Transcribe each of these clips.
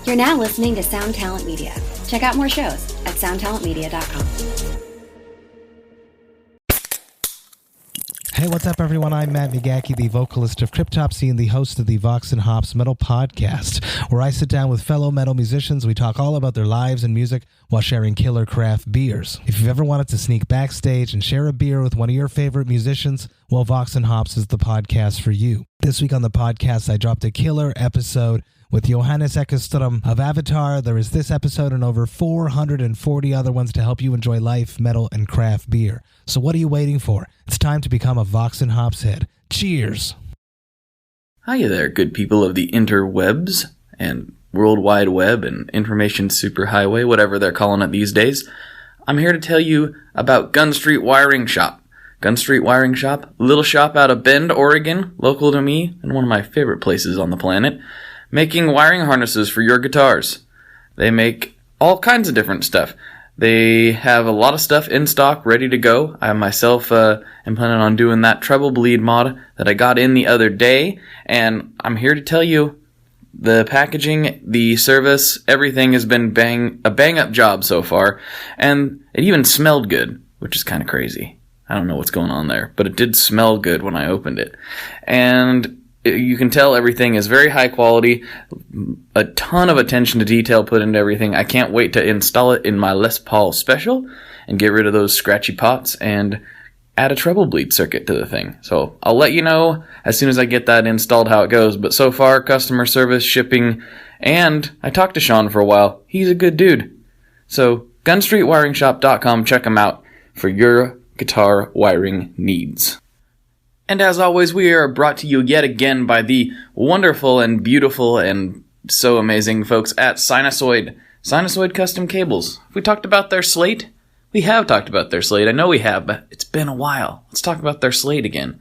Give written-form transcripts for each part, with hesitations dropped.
You're now listening to Sound Talent Media. Check out more shows at soundtalentmedia.com. Hey, what's up, everyone? I'm Matt Migaki, the vocalist of Cryptopsy and the host of the Vox and Hops Metal Podcast, where I sit down with fellow metal musicians. We talk all about their lives and music while sharing killer craft beers. If you've ever wanted to sneak backstage and share a beer with one of your favorite musicians, well, Vox and Hops is the podcast for you. This week on the podcast, I dropped a killer episode with Johannes Ekström of Avatar. There is this episode and over 440 other ones to help you enjoy life, metal, and craft beer. So what are you waiting for? It's time to become a Vox and Hops head. Cheers! Hiya there, good people of the interwebs and World Wide Web and Information Superhighway, whatever they're calling it these days. I'm here to tell you about Gun Street Wiring Shop. Gun Street Wiring Shop, little shop out of Bend, Oregon, local to me, and one of my favorite places on the planet, making wiring harnesses for your guitars. They make all kinds of different stuff. They have a lot of stuff in stock, ready to go. I myself am planning on doing that treble bleed mod that I got in the other day, and I'm here to tell you the packaging, the service, everything has been a bang-up job so far, and it even smelled good, which is kind of crazy. I don't know what's going on there, but it did smell good when I opened it. And you can tell everything is very high quality, a ton of attention to detail put into everything. I can't wait to install it in my Les Paul Special and get rid of those scratchy pots and add a treble bleed circuit to the thing. So I'll let you know as soon as I get that installed how it goes. But so far, customer service, shipping, and I talked to Sean for a while. He's a good dude. So gunstreetwiringshop.com, check him out for your guitar wiring needs. And as always, we are brought to you yet again by the wonderful and beautiful and so amazing folks at Sinusoid. Sinusoid Custom Cables. Have we talked about their slate? We have talked about their slate. I know we have, but it's been a while. Let's talk about their slate again.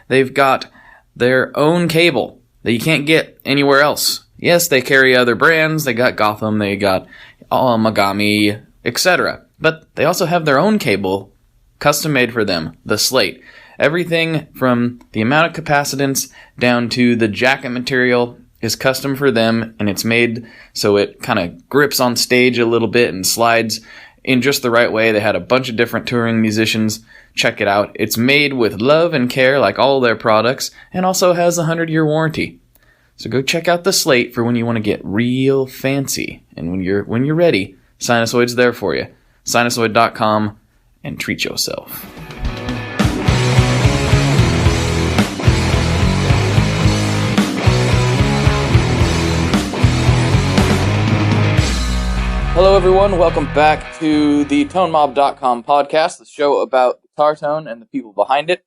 They've got their own cable that you can't get anywhere else. Yes, they carry other brands. They got Gotham, they got Megami, etc. But they also have their own cable, custom made for them, the slate. Everything from the amount of capacitance down to the jacket material is custom for them, and it's made so it kind of grips on stage a little bit and slides in just the right way. They had a bunch of different touring musicians check it out. It's made with love and care like all their products, and also has a 100-year warranty. So go check out the slate for when you want to get real fancy. And when you're ready, Sinusoid's there for you. Sinusoid.com, and treat yourself. Hello everyone, welcome back to the ToneMob.com podcast, the show about guitar tone and the people behind it.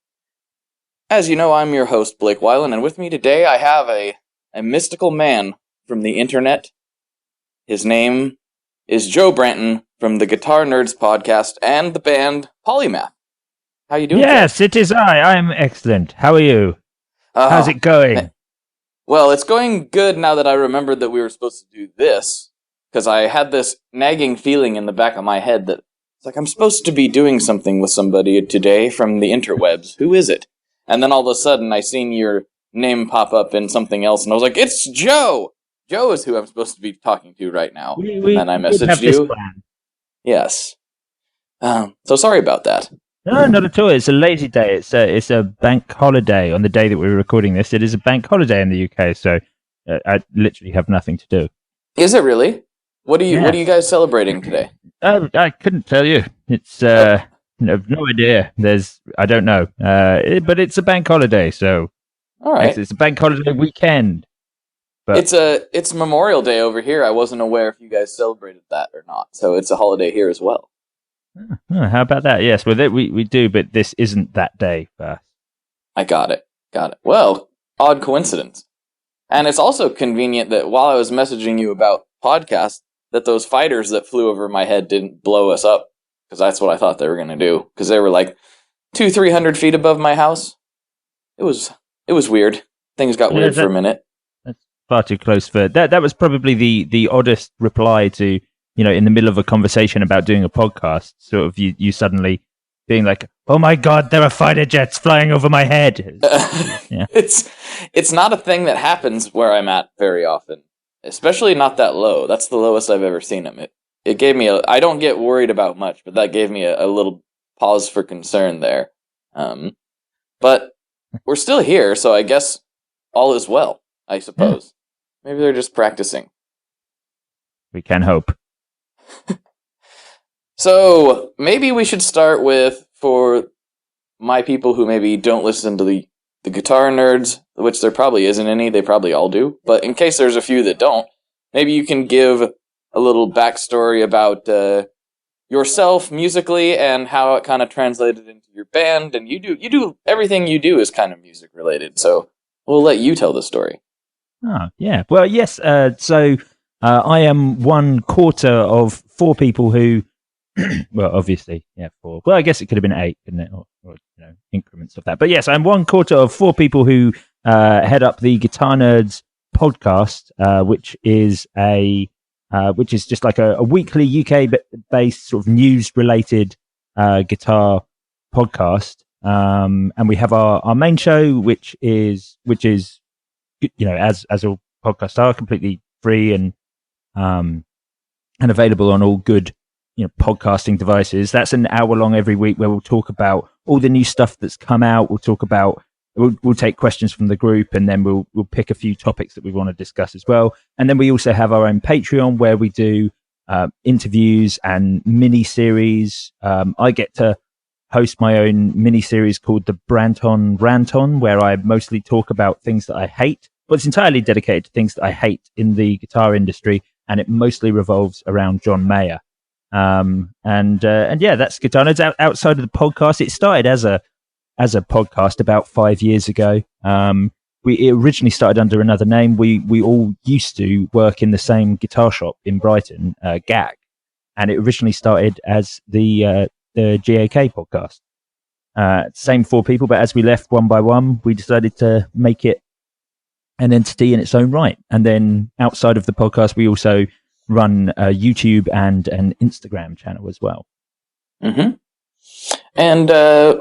As you know, I'm your host, Blake Weiland, and with me today I have a mystical man from the internet. His name is Joe Branton from the Guitar Nerds podcast and the band Polymath. How you doing? Yes, Joe? It is I. I'm excellent. How are you? How's it going? Well, it's going good now that I remembered that we were supposed to do this. Because I had this nagging feeling in the back of my head that it's like I'm supposed to be doing something with somebody today from the interwebs. Who is it? And then all of a sudden I seen your name pop up in something else, and I was like, it's Joe! Joe is who I'm supposed to be talking to right now. And I messaged you. Yes. So sorry about that. No, not at all. It's a lazy day. It's a bank holiday on the day that we're recording this. It is a bank holiday in the UK, so I literally have nothing to do. Is it really? What are you guys celebrating today? I couldn't tell you. It's I've no idea. I don't know. But it's a bank holiday, so all right. It's a bank holiday weekend. But it's Memorial Day over here. I wasn't aware if you guys celebrated that or not. So it's a holiday here as well. Oh, how about that? Yes, well we do, but this isn't that day for us. I got it. Well, odd coincidence. And it's also convenient that while I was messaging you about podcasts, that those fighters that flew over my head didn't blow us up, because that's what I thought they were going to do, because they were like 200-300 feet above my house. It was weird. Things got weird for a minute. That's far too close for that. That was probably the oddest reply to, in the middle of a conversation about doing a podcast, sort of you suddenly being like, oh my god, there are fighter jets flying over my head. Yeah. It's not a thing that happens where I'm at very often. especially not that low. That's the lowest I've ever seen him. It gave me I don't get worried about much, but that gave me a little pause for concern there. But we're still here, so I guess all is well, I suppose. Maybe they're just practicing. We can hope. So maybe we should start with, for my people who maybe don't listen to the guitar nerds, which there probably isn't any, they probably all do, but in case there's a few that don't, maybe you can give a little backstory about yourself musically and how it kind of translated into your band. And you do everything you do is kind of music related, so we'll let you tell the story. Oh, yeah. Well, yes. So I am one quarter of four people who, well, obviously, yeah, four. Well, I guess it could have been eight, couldn't it? Or increments of that. But yes, I'm one quarter of four people who head up the Guitar Nerds podcast, which is just like a weekly UK-based sort of news-related guitar podcast. And we have our main show, which is as all podcasts are, completely free and available on all good podcasting devices. That's an hour long every week where we'll talk about all the new stuff that's come out. We'll take questions from the group, and then we'll pick a few topics that we want to discuss as well. And then we also have our own Patreon where we do interviews and mini series. I get to host my own mini series called the Branton Ranton, where I mostly talk about things that I hate. But it's entirely dedicated to things that I hate in the guitar industry, and it mostly revolves around John Mayer. And yeah, that's Guitar Nerds. Outside of the podcast, it started as a podcast about 5 years ago. It originally started under another name. We all used to work in the same guitar shop in Brighton, GAG, and it originally started as the GAK podcast. Same four people, but as we left one by one, we decided to make it an entity in its own right. And then outside of the podcast, we also run a YouTube and an Instagram channel as well. Mm-hmm. And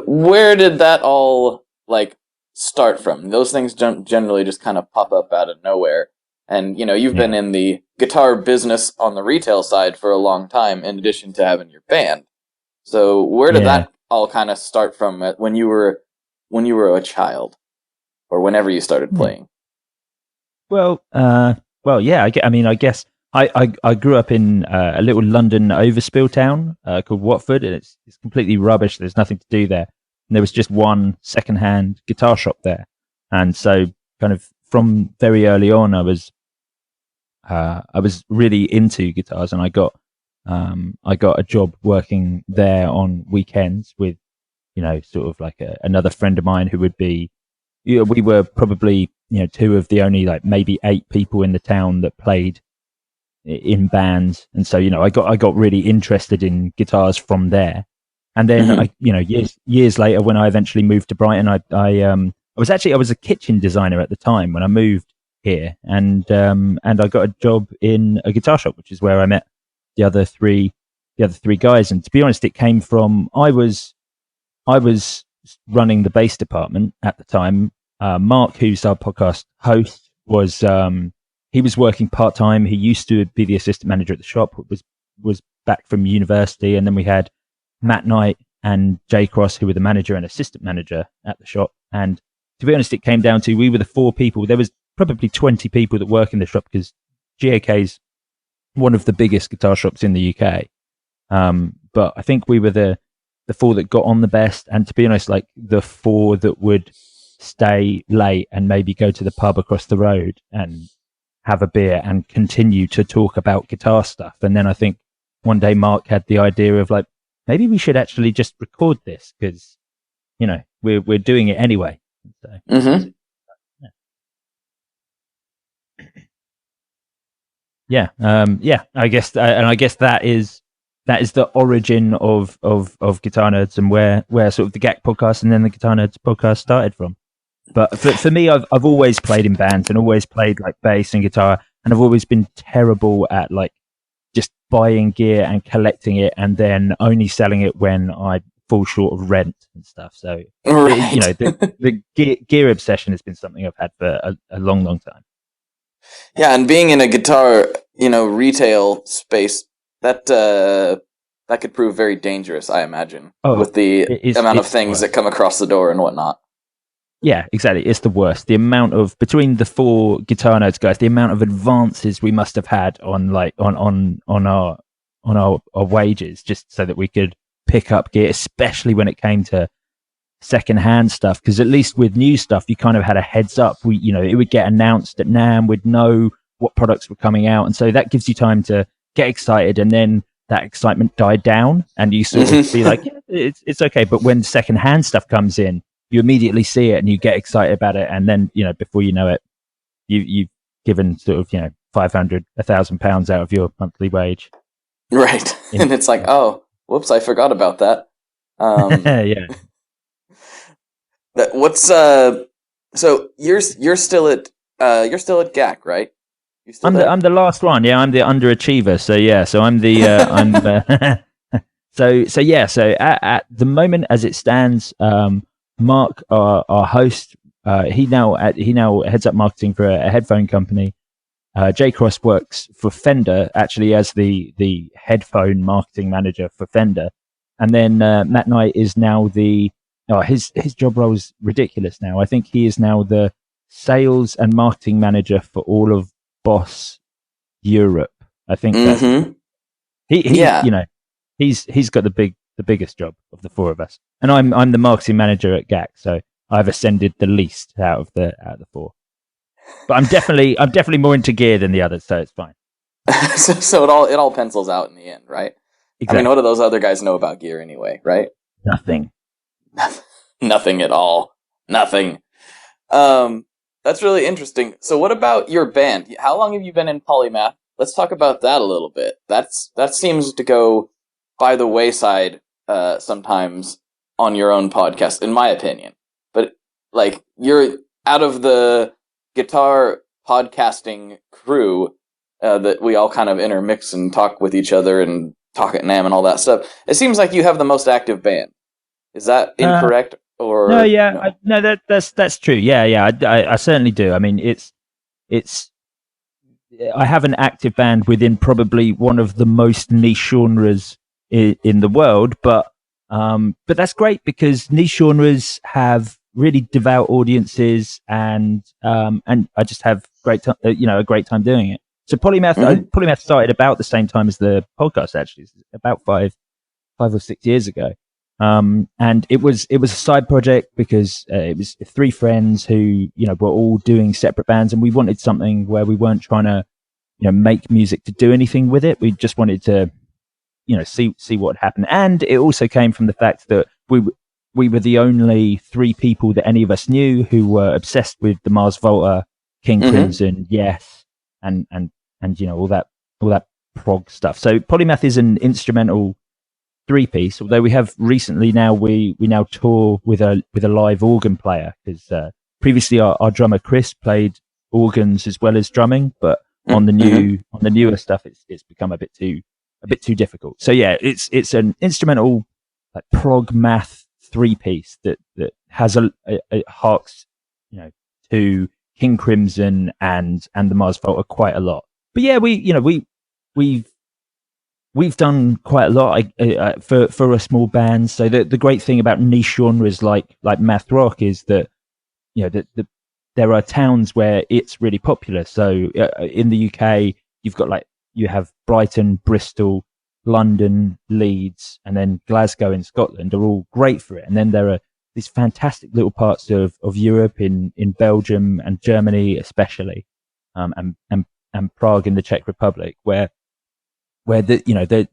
where did that all start from? Those things don't generally just kind of pop up out of nowhere. And you've been in the guitar business on the retail side for a long time, in addition to having your band. So where did that all kind of start from when you were a child, or whenever you started playing? Well, yeah. I guess I grew up in a little London overspill town called Watford, and it's completely rubbish. There's nothing to do there. And there was just one second-hand guitar shop there. And so kind of from very early on, I was really into guitars, and I got a job working there on weekends with, sort of like another friend of mine who would be, we were probably, two of the only maybe 8 people in the town that played in bands. And so, I got really interested in guitars from there. And then years later, when I eventually moved to Brighton, I was a kitchen designer at the time when I moved here, and I got a job in a guitar shop, which is where I met the other three guys. And to be honest, it came from, I was running the bass department at the time. Mark, who's our podcast host, he was working part-time. He used to be the assistant manager at the shop, was back from university. And then we had Matt Knight and Jay Cross, who were the manager and assistant manager at the shop. And to be honest, it came down to, we were the 4 people. There was probably 20 people that work in the shop, because GAK's one of the biggest guitar shops in the UK. But I think we were the 4 that got on the best. And to be honest, the 4 that would stay late and maybe go to the pub across the road and have a beer and continue to talk about guitar stuff. And then I think one day Mark had the idea of maybe we should actually just record this, because we're doing it anyway. So, mm-hmm. I guess that is the origin of Guitar Nerds, and where sort of the GAC podcast and then the Guitar Nerds podcast started from. But for me, I've always played in bands and always played bass and guitar, and I've always been terrible at just buying gear and collecting it and then only selling it when I fall short of rent and stuff. So right. the gear obsession has been something I've had for a long time. Yeah, and being in a guitar, retail space, that could prove very dangerous, I imagine, with the amount of things that come across the door and whatnot. Yeah, exactly. It's the worst. The amount of between the four guitar nerds guys, the amount of advances we must have had on our wages just so that we could pick up gear, especially when it came to secondhand stuff. Because at least with new stuff, you kind of had a heads up. It would get announced at NAMM. We'd know what products were coming out, and so that gives you time to get excited, and then that excitement died down, and you sort of be like, yeah, it's okay. But when secondhand stuff comes in, you immediately see it and you get excited about it, and then before you know it, you've given sort of £500, £1,000 out of your monthly wage, right? And it's like, oh, whoops, I forgot about that. Yeah. What's so you're still at GAC, right? I'm the last one. Yeah, I'm the underachiever. So yeah, so I'm the So at the moment as it stands, Mark, our host, he now heads up marketing for a headphone company. Jay Cross works for Fender, actually as the headphone marketing manager for Fender, and then Matt Knight is now his job role is ridiculous now. I think he is now the sales and marketing manager for all of Boss Europe. I think that's he's got the biggest job of the four of us, and I'm the marketing manager at GAC, so I've ascended the least out of the four. But I'm definitely more into gear than the others, so it's fine. so it all pencils out in the end, right? Exactly. I mean, what do those other guys know about gear anyway, right? Nothing. Nothing at all. Nothing. That's really interesting. So what about your band? How long have you been in Polymath? Let's talk about that a little bit. That seems to go by the wayside sometimes on your own podcast, in my opinion. But like, you're out of the guitar podcasting crew that we all kind of intermix and talk with each other and talk at NAMM and all that stuff. It seems like you have the most active band. Is that incorrect? Or no? Yeah, that's true. Yeah, I certainly do. I mean, it's I have an active band within probably one of the most niche genres in the world, but that's great because niche genres have really devout audiences, and I just have a great time doing it. So Polymath started about the same time as the podcast, actually, about five or 6 years ago. And it was a side project because it was three friends who were all doing separate bands, and we wanted something where we weren't trying to make music to do anything with it. We just wanted to see what happened. And it also came from the fact that we were the only three people that any of us knew who were obsessed with the Mars Volta, King Crimson, Yes, and all that prog stuff. So Polymath is an instrumental three-piece, although we have recently we now tour with a live organ player, because previously our drummer Chris played organs as well as drumming, but on the newer stuff it's become a bit too difficult. So yeah, it's an instrumental like prog math three-piece that has it harks to King Crimson and the Mars Volta quite a lot. But yeah, we've done quite a lot for a small band. So the great thing about niche genres like math rock is that there are towns where it's really popular. So in the UK, you have Brighton, Bristol, London, Leeds, and then Glasgow in Scotland are all great for it. And then there are these fantastic little parts of Europe in Belgium and Germany especially, and Prague in the Czech Republic where that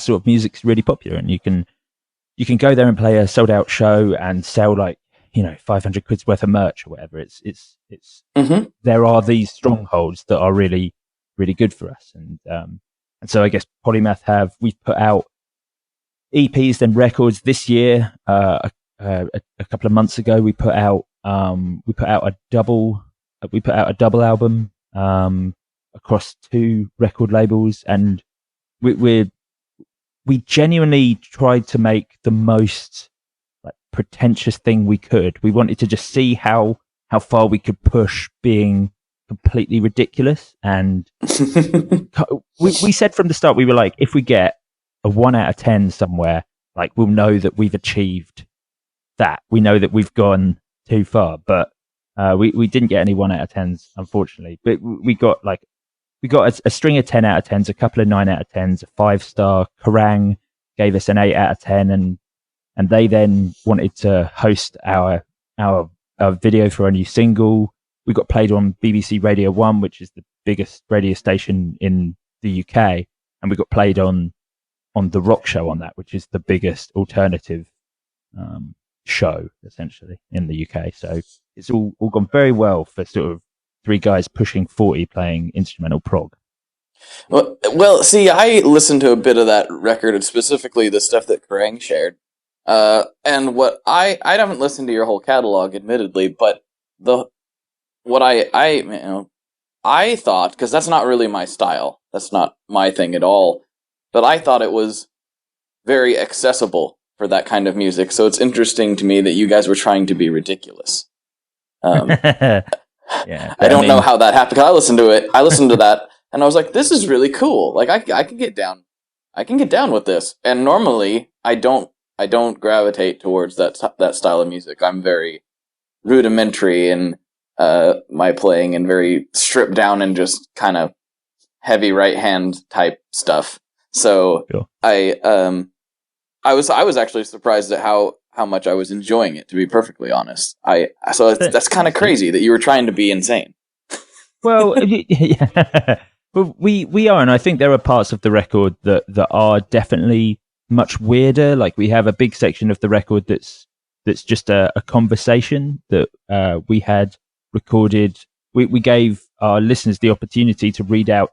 sort of music's really popular, and you can go there and play a sold out show and sell 500 quid's worth of merch or whatever. It's there are these strongholds that are really, really good for us. And so I guess Polymath we've put out EPs, then records this year. A couple of months ago, we put out a double album, across two record labels, and we genuinely tried to make the most pretentious thing we could. We wanted to just see how far we could push being completely ridiculous. And we said from the start, we were like, if we get a 1 out of 10 somewhere, like we'll know that we've achieved that. We know that we've gone too far, but we didn't get any 1 out of 10s, unfortunately. But we got a string of 10 out of 10s, a couple of 9 out of 10s, a 5-star. Kerrang gave us an 8 out of 10, and they then wanted to host our video for a new single. We got played on BBC Radio 1, which is the biggest radio station in the UK, and we got played on The Rock Show on that, which is the biggest alternative show, essentially, in the UK. So it's all gone very well for sort of 3 guys pushing 40 playing instrumental prog. Well, see, I listened to a bit of that record, and specifically the stuff that Kerrang shared. And what I haven't listened to your whole catalog, admittedly, but I thought, because that's not really my style, that's not my thing at all, but I thought it was very accessible for that kind of music. So it's interesting to me that you guys were trying to be ridiculous. Yeah, I don't know how that happened. I listened to that, and I was like, this is really cool. Like I can get down with this. And normally I don't gravitate towards that style of music. I'm very rudimentary in my playing and very stripped down and just kind of heavy right hand type stuff. So sure. I was actually surprised at how much I was enjoying it, to be perfectly honest. That's kind of crazy that you were trying to be insane. Well, yeah. Well, we are, and I think there are parts of the record that are definitely much weirder. Like we have a big section of the record that's just a conversation that we had recorded. We gave our listeners the opportunity to read out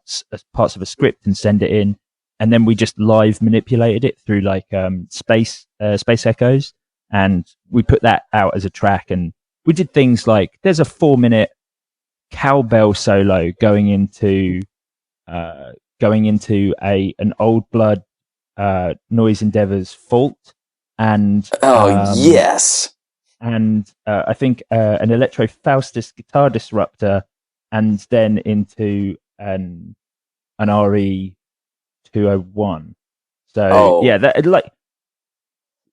parts of a script and send it in, and then we just live manipulated it through like space echoes, and we put that out as a track. And we did things like there's a 4-minute cowbell solo going into an Old Blood Noise Endeavour's Fault, and yes, and I think an Electro Faustus guitar disruptor, and then into an RE 201. So yeah, that like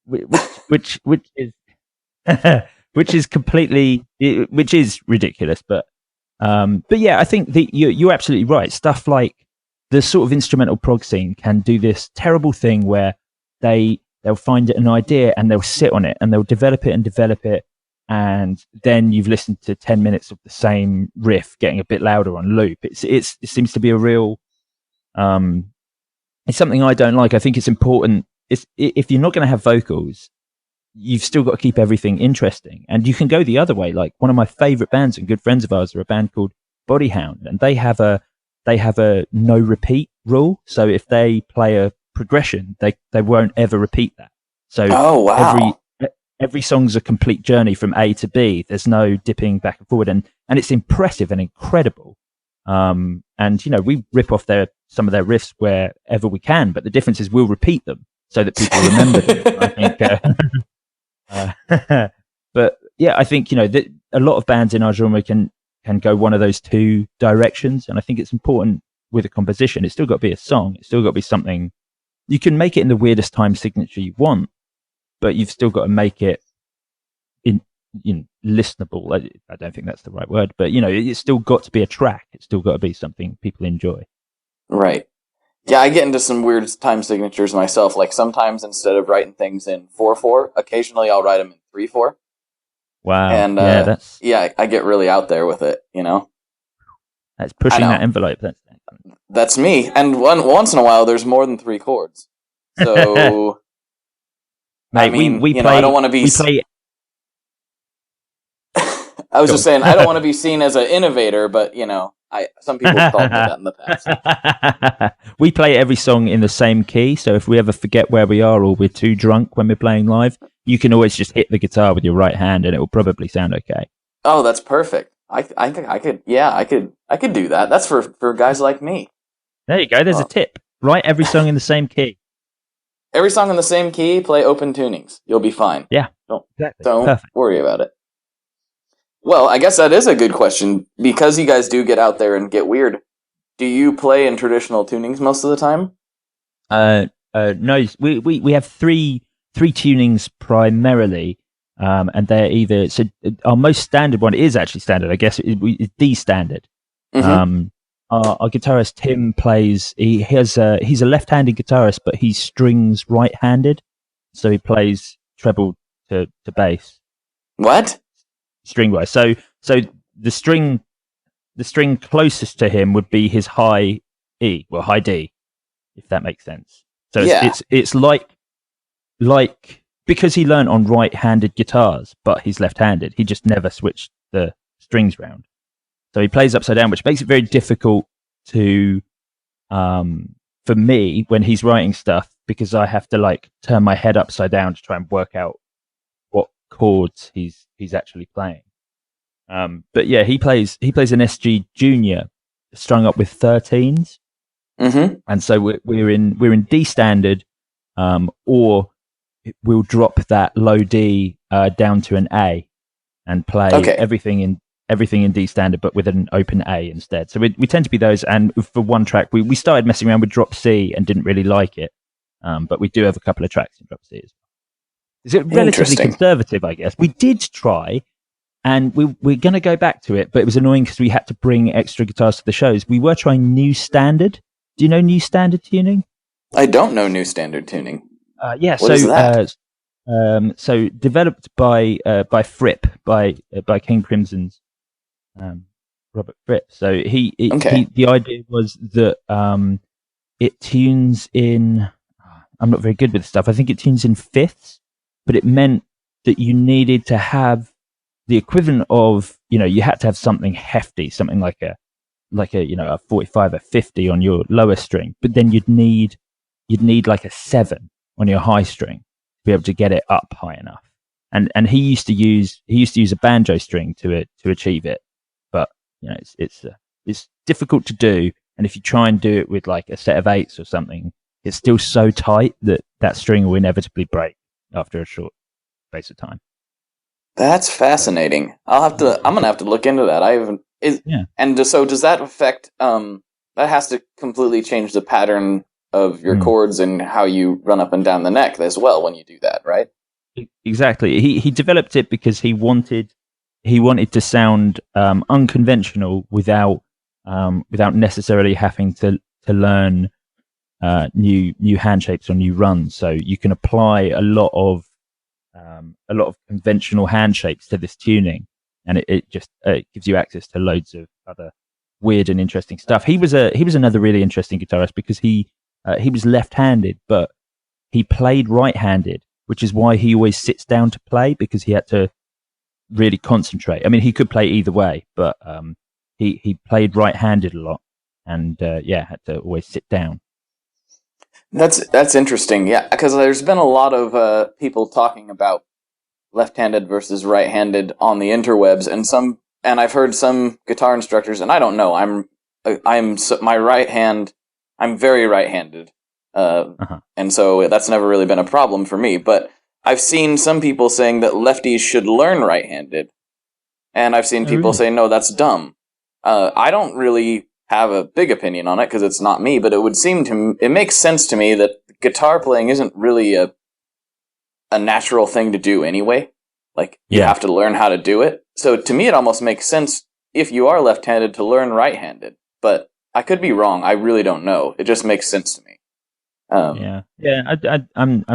which is which is ridiculous, but yeah, I think you're absolutely right. Stuff like the sort of instrumental prog scene can do this terrible thing where they'll find an idea and they'll sit on it and they'll develop it, and then you've listened to 10 minutes of the same riff getting a bit louder on loop. It seems to be a real it's something I don't like. I think it's important. If you're not going to have vocals, you've still got to keep everything interesting. And you can go the other way. Like one of my favorite bands and good friends of ours are a band called Bodyhound, and they have a no repeat rule. So if they play a progression, they won't ever repeat that. So every song's a complete journey from A to B. There's no dipping back and forward, and it's impressive and incredible. And we rip off some of their riffs wherever we can, but the difference is we'll repeat them so that people remember them. I think. But yeah, I think that a lot of bands in our genre can go one of those two directions, and I think it's important with a composition. It's still got to be a song. It's still got to be something. You can make it in the weirdest time signature you want, but you've still got to make it listenable. I don't think that's the right word, but it's still got to be a track. It's still got to be something people enjoy. Right. Yeah, I get into some weird time signatures myself. Like sometimes instead of writing things in 4/4, occasionally I'll write them in 3/4. Wow. And I get really out there with it. That's pushing that envelope. That's me. And once in a while, there's more than 3 chords. So, mate, we play. I don't want to be. I was just saying, I don't want to be seen as an innovator, but some people have called me that in the past. We play every song in the same key, so if we ever forget where we are or we're too drunk when we're playing live, you can always just hit the guitar with your right hand, and it will probably sound okay. Oh, that's perfect. I could do that. That's for guys like me. There you go. There's a tip. Write every song in the same key. Every song in the same key. Play open tunings. You'll be fine. Yeah. Don't Perfect. worry about it. Well, I guess that is a good question. Because you guys do get out there and get weird, do you play in traditional tunings most of the time? No, we have three tunings primarily, and they're either our most standard one is actually standard. I guess it's D standard. Mm-hmm. Our guitarist Tim plays. He's a left-handed guitarist, but he strings right-handed, so he plays treble to bass. What? String wise, so the string closest to him would be his high E, well, high D, if that makes sense. So it's like because he learned on right-handed guitars, but he's left-handed. He just never switched the strings round. So he plays upside down, which makes it very difficult to, for me when he's writing stuff, because I have to like turn my head upside down to try and work out what chords he's actually playing. But yeah, he plays an SG Junior strung up with 13s, and so we're in D standard, or we'll drop that low D down to an A and play everything in D standard, but with an open A instead. So we tend to be those. And for one track, we started messing around with drop C and didn't really like it, but we do have a couple of tracks in drop C as well. Is it relatively conservative? I guess we did try. And we're going to go back to it, but it was annoying because we had to bring extra guitars to the shows. We were trying new standard. Do you know new standard tuning? I don't know new standard tuning. Yeah, what is that? So developed by Fripp, by King Crimson's Robert Fripp. So he the idea was that it tunes in. I'm not very good with stuff. I think it tunes in fifths, but it meant that you needed to have the equivalent of, you had to have something hefty, something like a a 45 or 50 on your lower string, but then you'd need like a 7 on your high string to be able to get it up high enough. And he used to use a banjo string to achieve it, but it's difficult to do. And if you try and do it with like a set of 8s or something, it's still so tight that string will inevitably break after a short space of time. That's fascinating. I'm gonna have to look into that. And so does that affect? That has to completely change the pattern of your chords and how you run up and down the neck as well when you do that, right? Exactly. He developed it because he wanted to sound unconventional without necessarily having to learn new hand shapes or new runs. So you can apply a lot of conventional hand shapes to this tuning, and it just gives you access to loads of other weird and interesting stuff. He was another really interesting guitarist because he was left-handed, but he played right-handed, which is why he always sits down to play, because he had to really concentrate. I mean, he could play either way, but he played right-handed a lot, and had to always sit down. That's interesting, yeah, because there's been a lot of people talking about left-handed versus right-handed on the interwebs, and I've heard some guitar instructors, and I don't know, my right hand, I'm very right-handed, and so that's never really been a problem for me. But I've seen some people saying that lefties should learn right-handed, and I've seen people say no, that's dumb. I don't really have a big opinion on it because it's not me, but it makes sense to me that guitar playing isn't really a natural thing to do anyway. Like, you have to learn how to do it. So to me, it almost makes sense if you are left-handed to learn right-handed. But I could be wrong. I really don't know. It just makes sense to me. I'm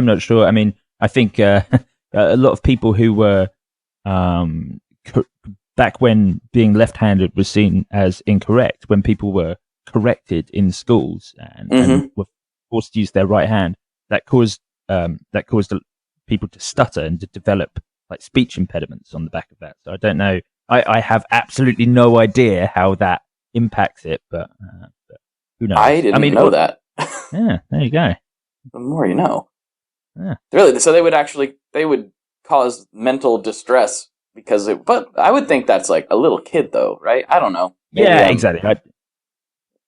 not sure. I mean, I think a lot of people who were back when being left-handed was seen as incorrect, when people were corrected in schools and were forced to use their right hand, that caused people to stutter and to develop like speech impediments on the back of that. So I don't know. I have absolutely no idea how that impacts it, but who knows? I didn't know that. Yeah, there you go. The more you know. Yeah. Really, so they would cause mental distress because but I would think that's like a little kid though, right? I don't know. Maybe exactly. Like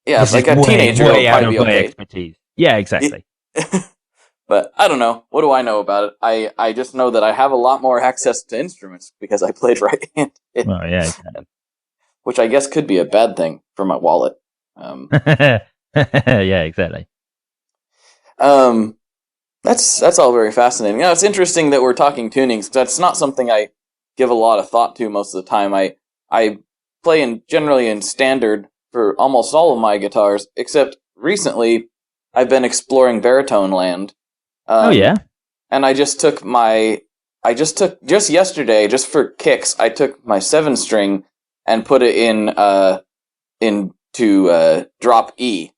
a teenager would probably be okay. Expertise. Yeah, exactly. But I don't know. What do I know about it? I just know that I have a lot more access to instruments because I played right-handed. Oh, yeah. Exactly. Which I guess could be a bad thing for my wallet. Yeah, exactly. That's all very fascinating. It's interesting that we're talking tunings. That's not something I give a lot of thought to most of the time. I play generally in standard for almost all of my guitars, except recently I've been exploring baritone land. Oh yeah. And just yesterday, just for kicks, I took my 7-string and put it into drop E,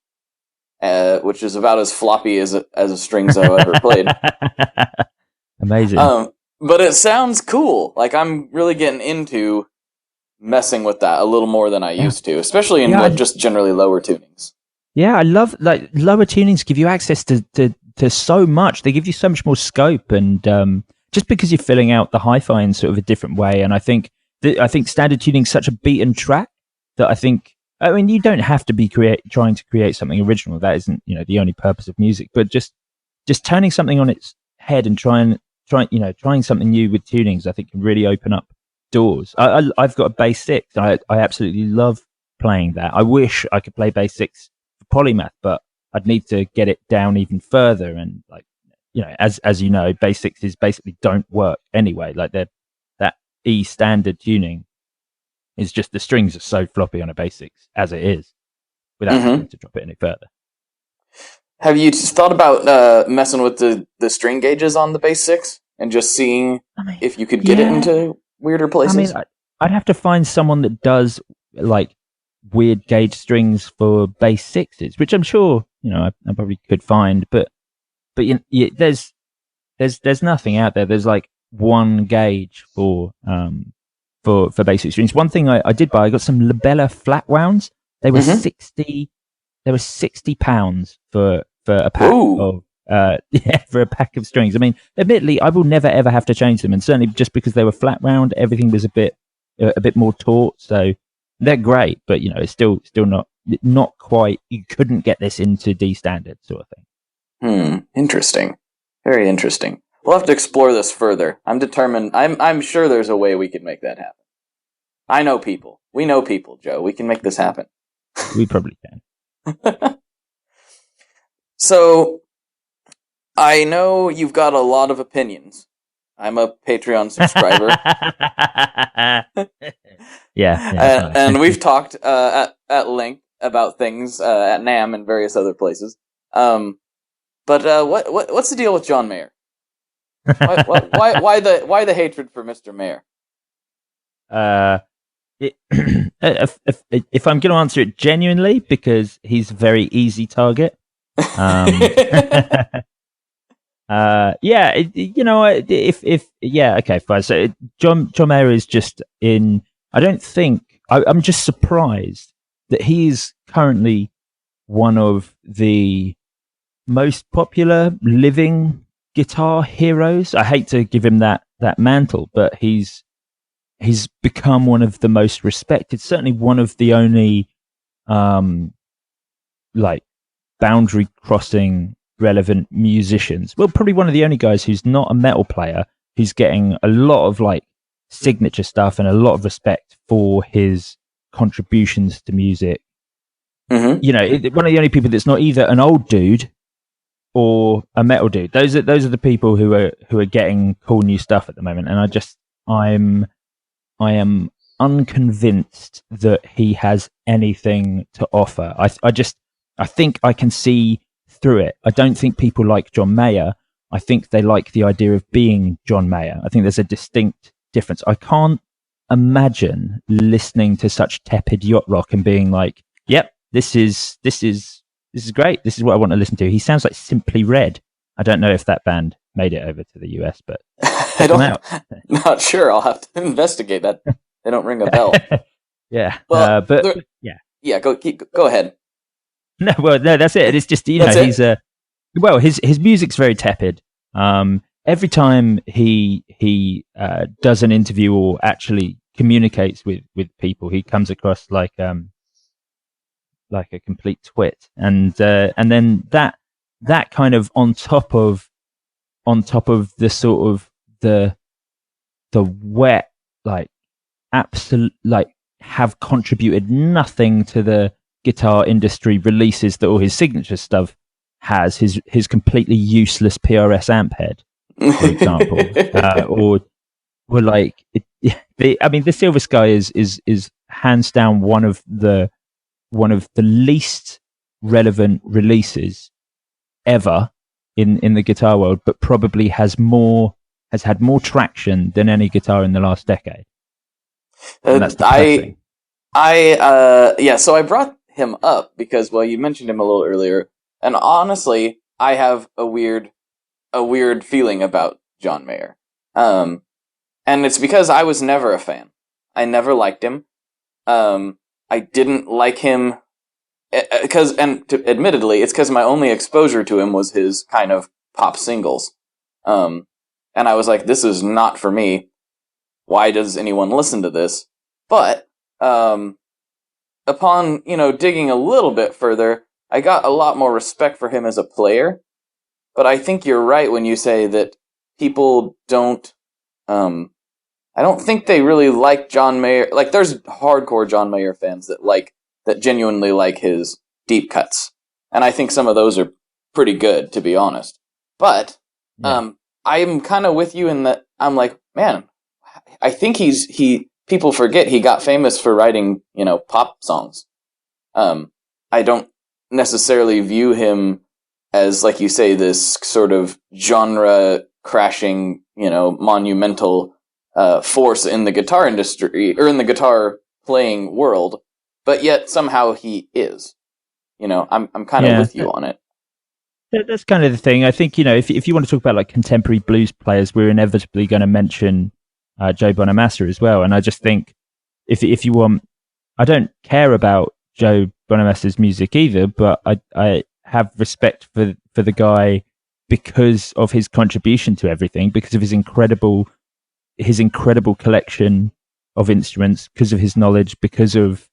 which is about as floppy as a strings I've ever played. Amazing. But it sounds cool. Like, I'm really getting into messing with that a little more than I used to, especially in just generally lower tunings. Yeah, I love, like, lower tunings give you access to so much. They give you so much more scope, and just because you're filling out the hi-fi in sort of a different way. And I think standard tuning is such a beaten track that I mean, you don't have to be trying to create something original. That isn't, the only purpose of music. But just turning something on its head and trying something new with tunings, I think can really open up doors. I've got a bass 6. I absolutely love playing that. I wish I could play bass 6 for Polymath, but I'd need to get it down even further. And as you know, bass 6s basically don't work anyway. Like that E standard tuning is just, the strings are so floppy on a bass 6 as it is, without having to drop it any further. Have you thought about messing with the string gauges on the bass 6 and just seeing if you could get it into weirder places? I mean, I'd have to find someone that does like weird gauge strings for bass 6s, which I'm sure I probably could find, but there's nothing out there. There's like one gauge for bass 6 strings. One thing I did buy, I got some Labella flat wounds. They were £60 for a pack of for a pack of strings. I mean, admittedly, I will never ever have to change them, and certainly just because they were flat wound, everything was a bit more taut. So they're great, but it's still not quite. You couldn't get this into D standard sort of thing. Interesting, very interesting. We'll have to explore this further. I'm determined. I'm sure there's a way we could make that happen. I know people. We know people, Joe. We can make this happen. We probably can. So, I know you've got a lot of opinions. I'm a Patreon subscriber. Yeah. And we've talked at length about things at NAMM and various other places. But what's the deal with John Mayer? Why the hatred for Mr. Mayer? If I'm going to answer it genuinely, because he's a very easy target. Okay, fine. So John Mayer is just in. I'm just surprised that he's currently one of the most popular living guitar heroes. I hate to give him that mantle, but he's become one of the most respected, certainly one of the only boundary crossing relevant musicians. Well, probably one of the only guys who's not a metal player, who's getting a lot of signature stuff and a lot of respect for his contributions to music. One of the only people that's not either an old dude or a metal dude. Those are the people who are getting cool new stuff at the moment. And I am unconvinced that he has anything to offer. I think I can see through it. I don't think people like John Mayer. I think they like the idea of being John Mayer. I think there's a distinct difference. I can't imagine listening to such tepid yacht rock and being like, "Yep, this is great. This is what I want to listen to." He sounds like Simply Red. I don't know if that band made it over to the US, but not sure. I'll have to investigate that. They don't ring a bell. Yeah. Well, yeah. Yeah. Go ahead. No, that's it. It's just he's his music's very tepid. Every time he does an interview or actually communicates with people, he comes across like a complete twit, and then that kind of on top of on top of the sort of the wet, like absolute, like have contributed nothing to the guitar industry releases that all his signature stuff has. His completely useless PRS amp head, for example, or like the Silver Sky is hands down one of the least relevant releases ever in the guitar world, but probably has had more traction than any guitar in the last decade. And that's depressing. So I brought him up because, well, you mentioned him a little earlier, and honestly, I have a weird feeling about John Mayer. And it's because I was never a fan. I never liked him. I didn't like him admittedly, it's because my only exposure to him was his kind of pop singles. And I was like, this is not for me. Why does anyone listen to this? But upon, digging a little bit further, I got a lot more respect for him as a player. But I think you're right when you say that people don't... I don't think they really like John Mayer. Like, there's hardcore John Mayer fans that genuinely like his deep cuts. And I think some of those are pretty good, to be honest. But I'm kind of with you in that I'm like, man, I think people forget he got famous for writing, pop songs. I don't necessarily view him as, like you say, this sort of genre crashing, monumental force in the guitar industry or in the guitar playing world, but yet somehow he is. I'm kind of with you on it. That's kind of the thing. I think, if you want to talk about like contemporary blues players, we're inevitably going to mention Joe Bonamassa as well. And I just think if you want, I don't care about Joe Bonamassa's music either, but I have respect for the guy because of his contribution to everything, because of his incredible collection of instruments, because of his knowledge, because of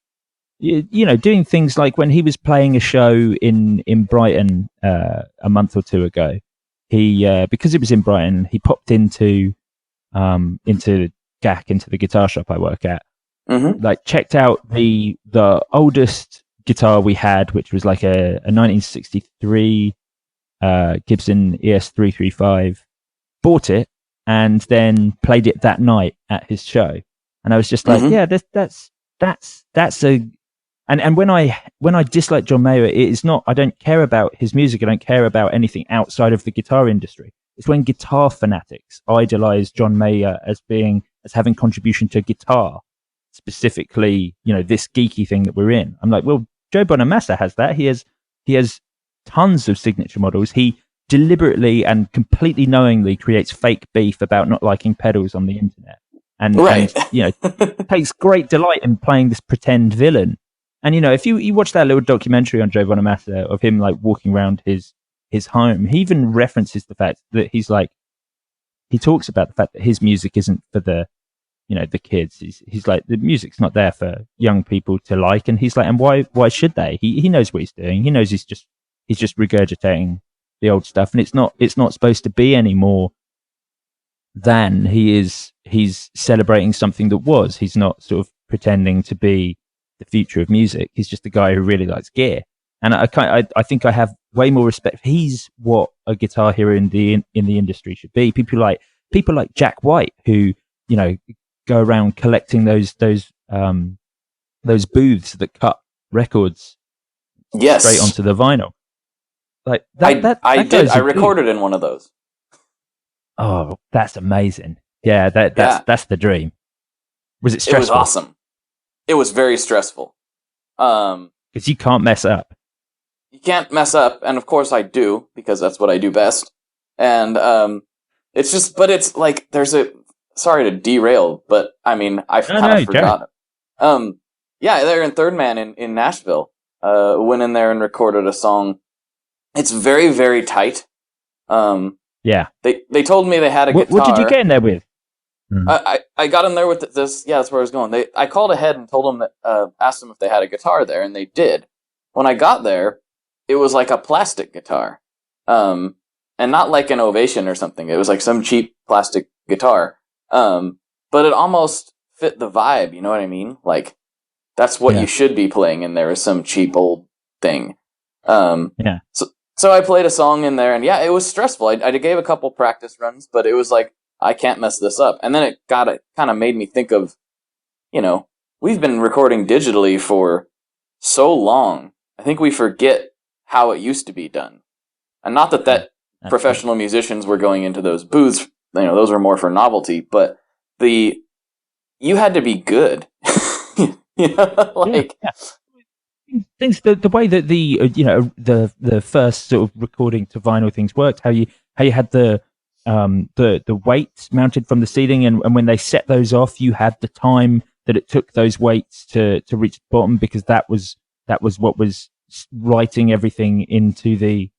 doing things like when he was playing a show in Brighton a month or two ago. He because it was in Brighton, he popped into GAC, into the guitar shop I work at. Mm-hmm. Like, checked out the oldest guitar we had, which was like a 1963 Gibson ES335. Bought it and then played it that night at his show, and I was just like, yeah, that's a. And when I dislike John Mayer, it is not, I don't care about his music, I don't care about anything outside of the guitar industry. It's when guitar fanatics idolize John Mayer as having contribution to guitar, specifically, this geeky thing that we're in. I'm like, well, Joe Bonamassa has that. He has tons of signature models. He deliberately and completely knowingly creates fake beef about not liking pedals on the internet. And takes great delight in playing this pretend villain. And, if you watch that little documentary on Joe Bonamassa of him, like, walking around his home, he even references the fact that he talks about the fact that his music isn't for the kids. He's like, the music's not there for young people to like. And he's like, and why should they? He knows what he's doing. He knows he's just regurgitating the old stuff. And it's not supposed to be any more than he's celebrating something that was. He's not sort of pretending to be the future of music. He's just a guy who really likes gear, and I think I have way more respect. He's what a guitar hero in the industry should be. People like Jack White, who go around collecting those booths that cut records straight onto the vinyl. Like that, I recorded in one of those. Oh, that's amazing! Yeah, that's the dream. Was it stressful? It was awesome. It was very stressful. Because you can't mess up. You can't mess up, and of course I do, because that's what I do best. And it's like, sorry to derail, but I mean, I kind of forgot. They're in Third Man in Nashville. Went in there and recorded a song. It's very, very tight. They told me they had a guitar. What did you get in there with? I got in there with this. Yeah, that's where I was going. I called ahead and told them that, asked them if they had a guitar there, and they did. When I got there, it was like a plastic guitar. And and not like an Ovation or something. It was like some cheap plastic guitar. But it almost fit the vibe, you know what I mean? Like, that's what you should be playing in there, is some cheap old thing. So I played a song in there, and yeah, it was stressful. I gave a couple practice runs, but it was like, I can't mess this up. And then it kind of made me think of, you know, we've been recording digitally for so long. I think we forget how it used to be done. And not that professional musicians were going into those booths, you know, those were more for novelty, but you had to be good. You know, like things the way that the first sort of recording to vinyl things worked, how you had the weights mounted from the ceiling, and when they set those off, you had the time that it took those weights to reach the bottom, because that was what was writing everything onto the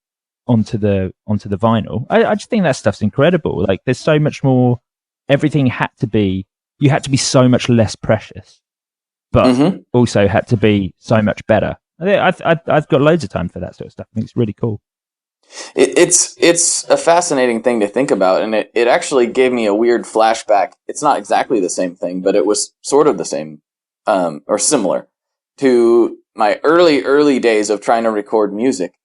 vinyl. I just think that stuff's incredible. Like, there's so much more. Everything you had to be so much less precious, but also had to be so much better. I've got loads of time for that sort of stuff. I think it's really cool. It's a fascinating thing to think about, and it actually gave me a weird flashback. It's not exactly the same thing, but it was sort of the same, or similar to my early days of trying to record music.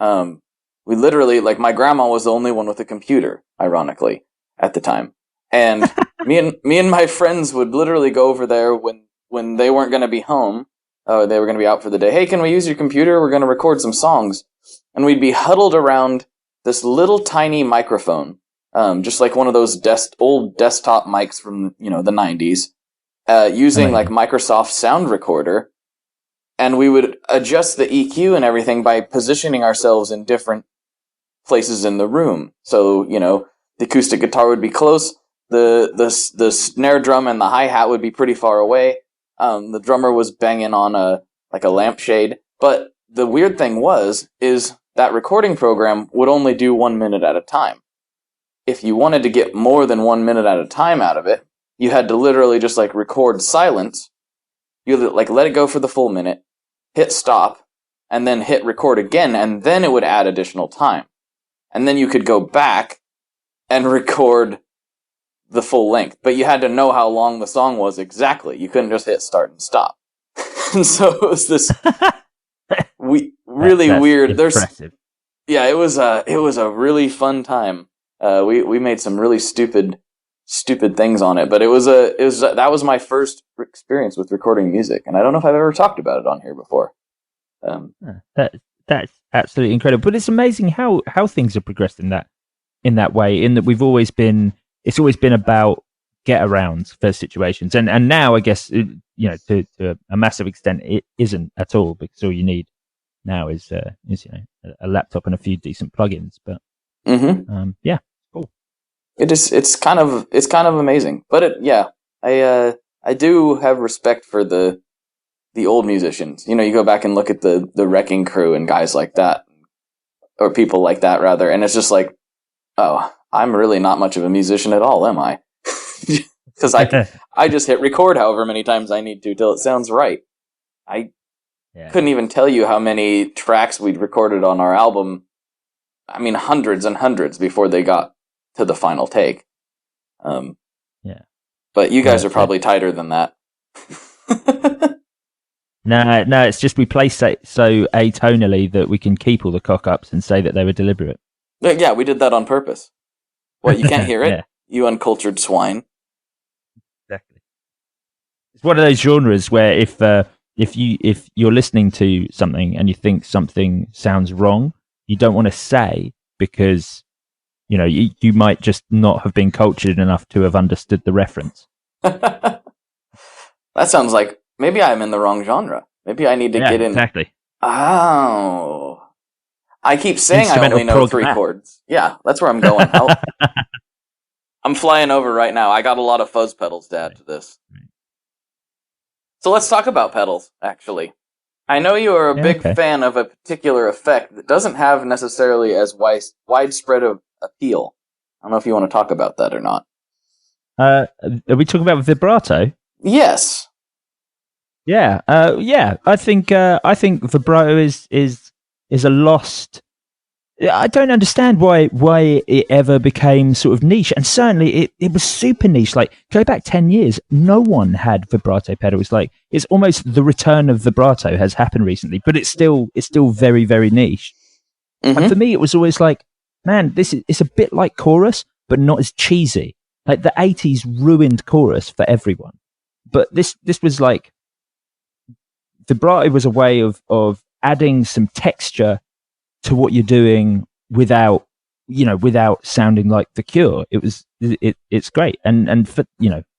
We literally, like, my grandma was the only one with a computer, ironically, at the time. And me and my friends would literally go over there when they weren't going to be home. They were going to be out for the day. Hey, can we use your computer? We're going to record some songs. And we'd be huddled around this little tiny microphone, just like one of those old desktop mics from, you know, the 90s, using like Microsoft Sound Recorder. And we would adjust the EQ and everything by positioning ourselves in different places in the room. So, you know, the acoustic guitar would be close. The snare drum and the hi-hat would be pretty far away. The drummer was banging on a lampshade. But the weird thing is that recording program would only do 1 minute at a time. If you wanted to get more than 1 minute at a time out of it, you had to literally just like record silence. You like let it go for the full minute, hit stop, and then hit record again, and then it would add additional time. And then you could go back and record the full length. But you had to know how long the song was exactly. You couldn't just hit start and stop. And so it was this really weird. Impressive. It was a really fun time. We made some really stupid things on it, but that was my first experience with recording music, and I don't know if I've ever talked about it on here before. That's absolutely incredible. But it's amazing how things have progressed in that way. In that it's always been about get around for situations, and now I guess to a massive extent it isn't at all, because all you need now is a laptop and a few decent plugins. But cool. It's kind of amazing, but I do have respect for the old musicians. You know, you go back and look at the Wrecking Crew and guys like that, or people like that rather, and it's just like, oh, I'm really not much of a musician at all, am I? Because I just hit record however many times I need to till it sounds right. I couldn't even tell you how many tracks we'd recorded on our album. I mean, hundreds and hundreds before they got to the final take. But you guys are probably tighter than that. No, it's just we play so atonally that we can keep all the cock-ups and say that they were deliberate. Yeah, we did that on purpose. What, you can't hear it? You uncultured swine. Exactly. It's one of those genres where if you're listening to something and you think something sounds wrong, you don't want to say, because you might just not have been cultured enough to have understood the reference. That sounds like maybe I'm in the wrong genre. Maybe I need to get in. Exactly. Oh. I keep saying I only know 3 chords. Yeah, that's where I'm going. I'm flying over right now. I got a lot of fuzz pedals to add to this. So let's talk about pedals, actually. I know you are a big fan of a particular effect that doesn't have necessarily as widespread of appeal. I don't know if you want to talk about that or not. Are we talking about vibrato? Yes. Yeah. I think vibrato is a lost I don't understand why it ever became sort of niche, and certainly it was super niche. Like, go back 10 years, no one had vibrato pedals. Like, it's almost the return of vibrato has happened recently, but it's still very, very niche. Mm-hmm. And for me, it was always like, man, it's a bit like chorus, but not as cheesy. Like, the 80s ruined chorus for everyone, but this was like, vibrato was a way of adding some texture to what you're doing without sounding like The Cure. It's great, and for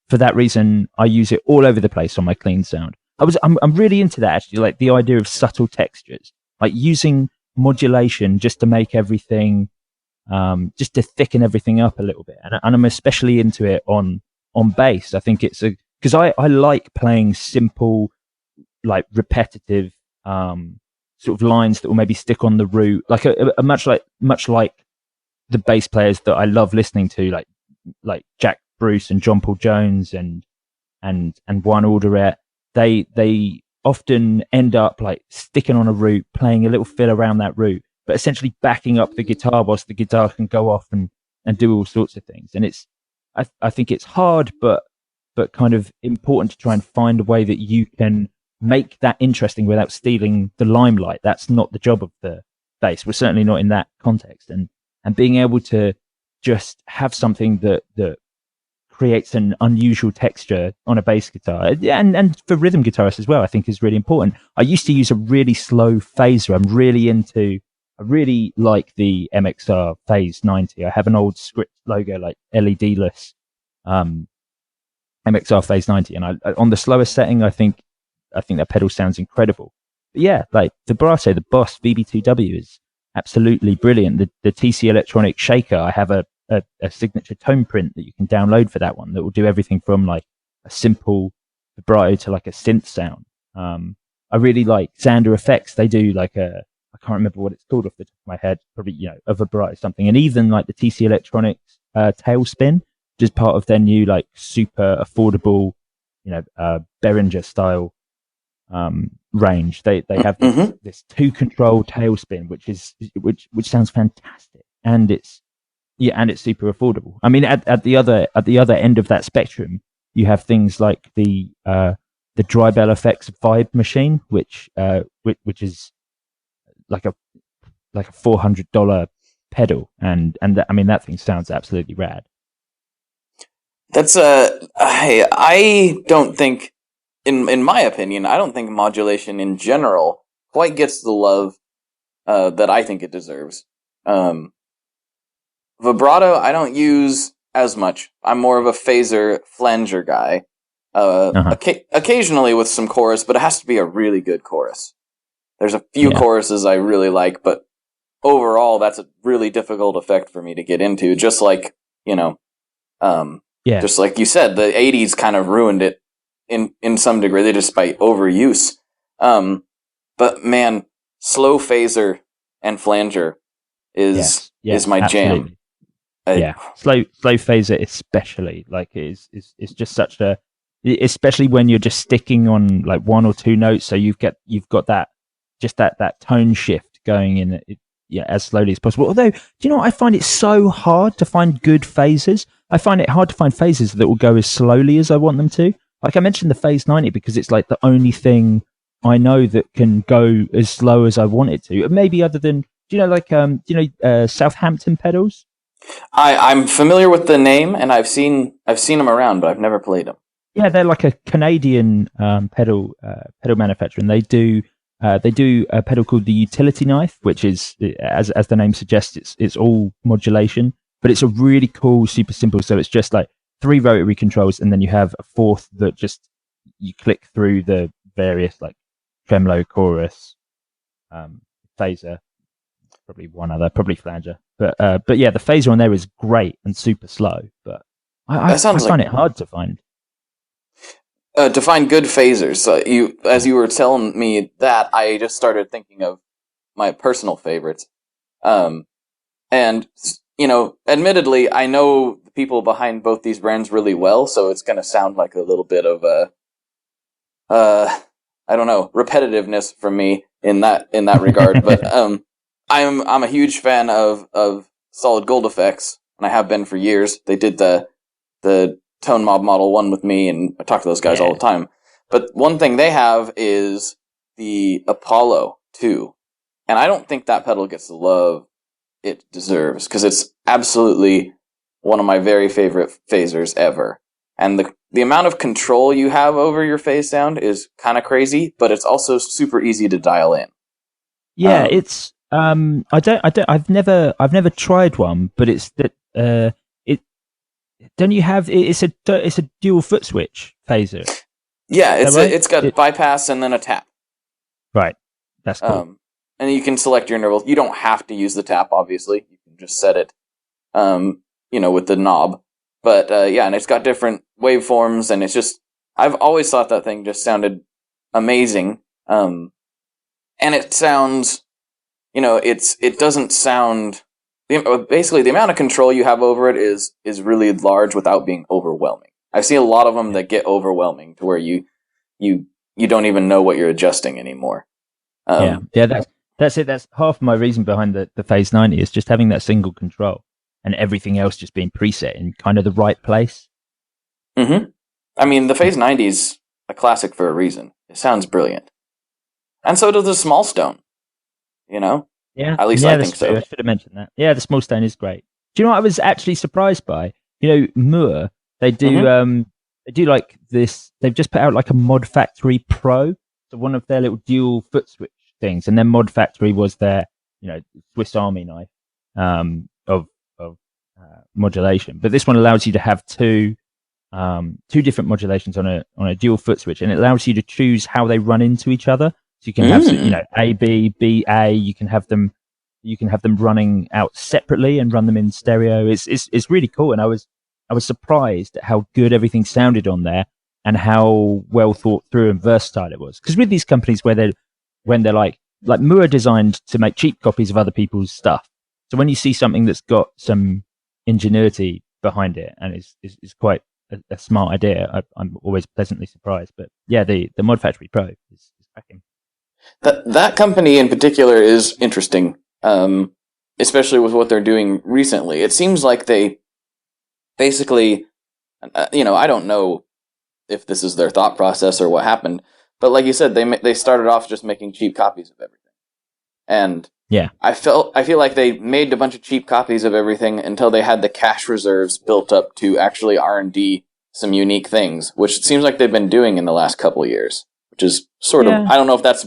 that reason, I use it all over the place on my clean sound. I'm really into that, actually, like the idea of subtle textures, like using modulation just to make everything, just to thicken everything up a little bit, and I'm especially into it on bass. I think it's because I like playing simple, like repetitive, sort of lines that will maybe stick on the root, like a much like the bass players that I love listening to, like Jack Bruce and John Paul Jones and Juan Alderete. They often end up like sticking on a root, playing a little fill around that root, but essentially backing up the guitar whilst the guitar can go off and do all sorts of things. And I think it's hard, but kind of important to try and find a way that you can make that interesting without stealing the limelight. That's not the job of the bass. We're certainly not in that context. And being able to just have something that creates an unusual texture on a bass guitar, and for rhythm guitarists as well, I think is really important. I used to use a really slow phaser. I really like the MXR Phase 90. I have an old script logo, like LED-less MXR Phase 90, and I on the slowest setting, I think that pedal sounds incredible. But yeah, like vibrato, the Boss VB2W is absolutely brilliant. The TC Electronic Shaker, I have a signature tone print that you can download for that one that will do everything from like a simple vibrato to like a synth sound. I really like Xander Effects. They do like I can't remember what it's called off the top of my head, probably, a vibrato something. And even like the TC Electronics Tailspin, which is part of their new like super affordable, Behringer style range. They have this 2-control tailspin, which sounds fantastic, and it's super affordable. I mean, at the other end of that spectrum, you have things like the Dry Bell Effects Vibe Machine, which is like a $400 pedal, and that thing sounds absolutely rad. That's I don't think, in my opinion, I don't think modulation in general quite gets the love that I think it deserves. Vibrato, I don't use as much. I'm more of a phaser flanger guy. Occasionally with some chorus, but it has to be a really good chorus. There's a few choruses I really like, but overall, that's a really difficult effect for me to get into. Just like, just like you said, the 80s kind of ruined it in some degree. They just by overuse. But man, slow phaser and flanger is my absolutely. jam. Slow phaser especially, like it's just such a, especially when you're just sticking on like one or two notes, so you've got that tone shift going in as slowly as possible. Although, do you know what, I find it so hard to find good phasers. I find it hard to find phasers that will go as slowly as I want them to. Like I mentioned the Phase 90 because it's like the only thing I know that can go as slow as I want it to. Maybe other than, Southampton pedals? I'm familiar with the name, and I've seen them around, but I've never played them. Yeah, they're like a Canadian pedal manufacturer, and they do a pedal called the Utility Knife, which is, as the name suggests, it's all modulation, but it's a really cool, super simple. So it's just like 3 rotary controls, and then you have a 4th that just you click through the various like tremolo, chorus, phaser, probably one other, probably flanger. But yeah, the phaser on there is great and super slow. But I find it hard to find. To find good phasers. As you were telling me that, I just started thinking of my personal favorites. And admittedly, I know the people behind both these brands really well, so it's going to sound like a little bit of repetitiveness from me in that regard. But I'm a huge fan of solid gold effects, and I have been for years. They did the Tone Mob Model 1 with me, and I talk to those guys all the time. But one thing they have is the Apollo 2. And I don't think that pedal gets the love it deserves, because it's absolutely one of my very favorite phasers ever. And the amount of control you have over your phase sound is kind of crazy, but it's also super easy to dial in. Yeah, it's I've never tried one, but it's that don't you have it's a dual foot switch phaser. Yeah, right? It's got bypass and then a tap. Right. That's cool. And you can select your interval. You don't have to use the tap, obviously. You can just set it with the knob. But and it's got different waveforms, and it's just, I've always thought that thing just sounded amazing. And it sounds, it doesn't sound, basically the amount of control you have over it is really large without being overwhelming. I've seen a lot of them that get overwhelming to where you don't even know what you're adjusting anymore. That's it. That's half my reason behind the Phase 90 is just having that single control and everything else just being preset in kind of the right place. Mm-hmm. I mean, the Phase 90 is a classic for a reason. It sounds brilliant. And so does the Small Stone, Yeah. At least I think so. I should have mentioned that. Yeah, the Small Stone is great. Do you know what I was actually surprised by? Moore, they do they do like this. They've just put out like a Mod Factory Pro, so one of their little dual foot switch things, and then Mod Factory was their Swiss Army knife of modulation. But this one allows you to have two different modulations on a dual foot switch, and it allows you to choose how they run into each other. So you can have A B B A. You can have them running out separately and run them in stereo. It's really cool, and I was surprised at how good everything sounded on there and how well thought through and versatile it was. Because with these companies when they're like Moore designed to make cheap copies of other people's stuff. So when you see something that's got some ingenuity behind it and is quite a smart idea, I'm always pleasantly surprised. But yeah, the Mod Factory Pro is cracking. That company in particular is interesting, especially with what they're doing recently. It seems like they basically, I don't know if this is their thought process or what happened, but like you said, they started off just making cheap copies of everything, and yeah, I feel like they made a bunch of cheap copies of everything until they had the cash reserves built up to actually R&D some unique things, which it seems like they've been doing in the last couple of years, which is sort of, I don't know if that's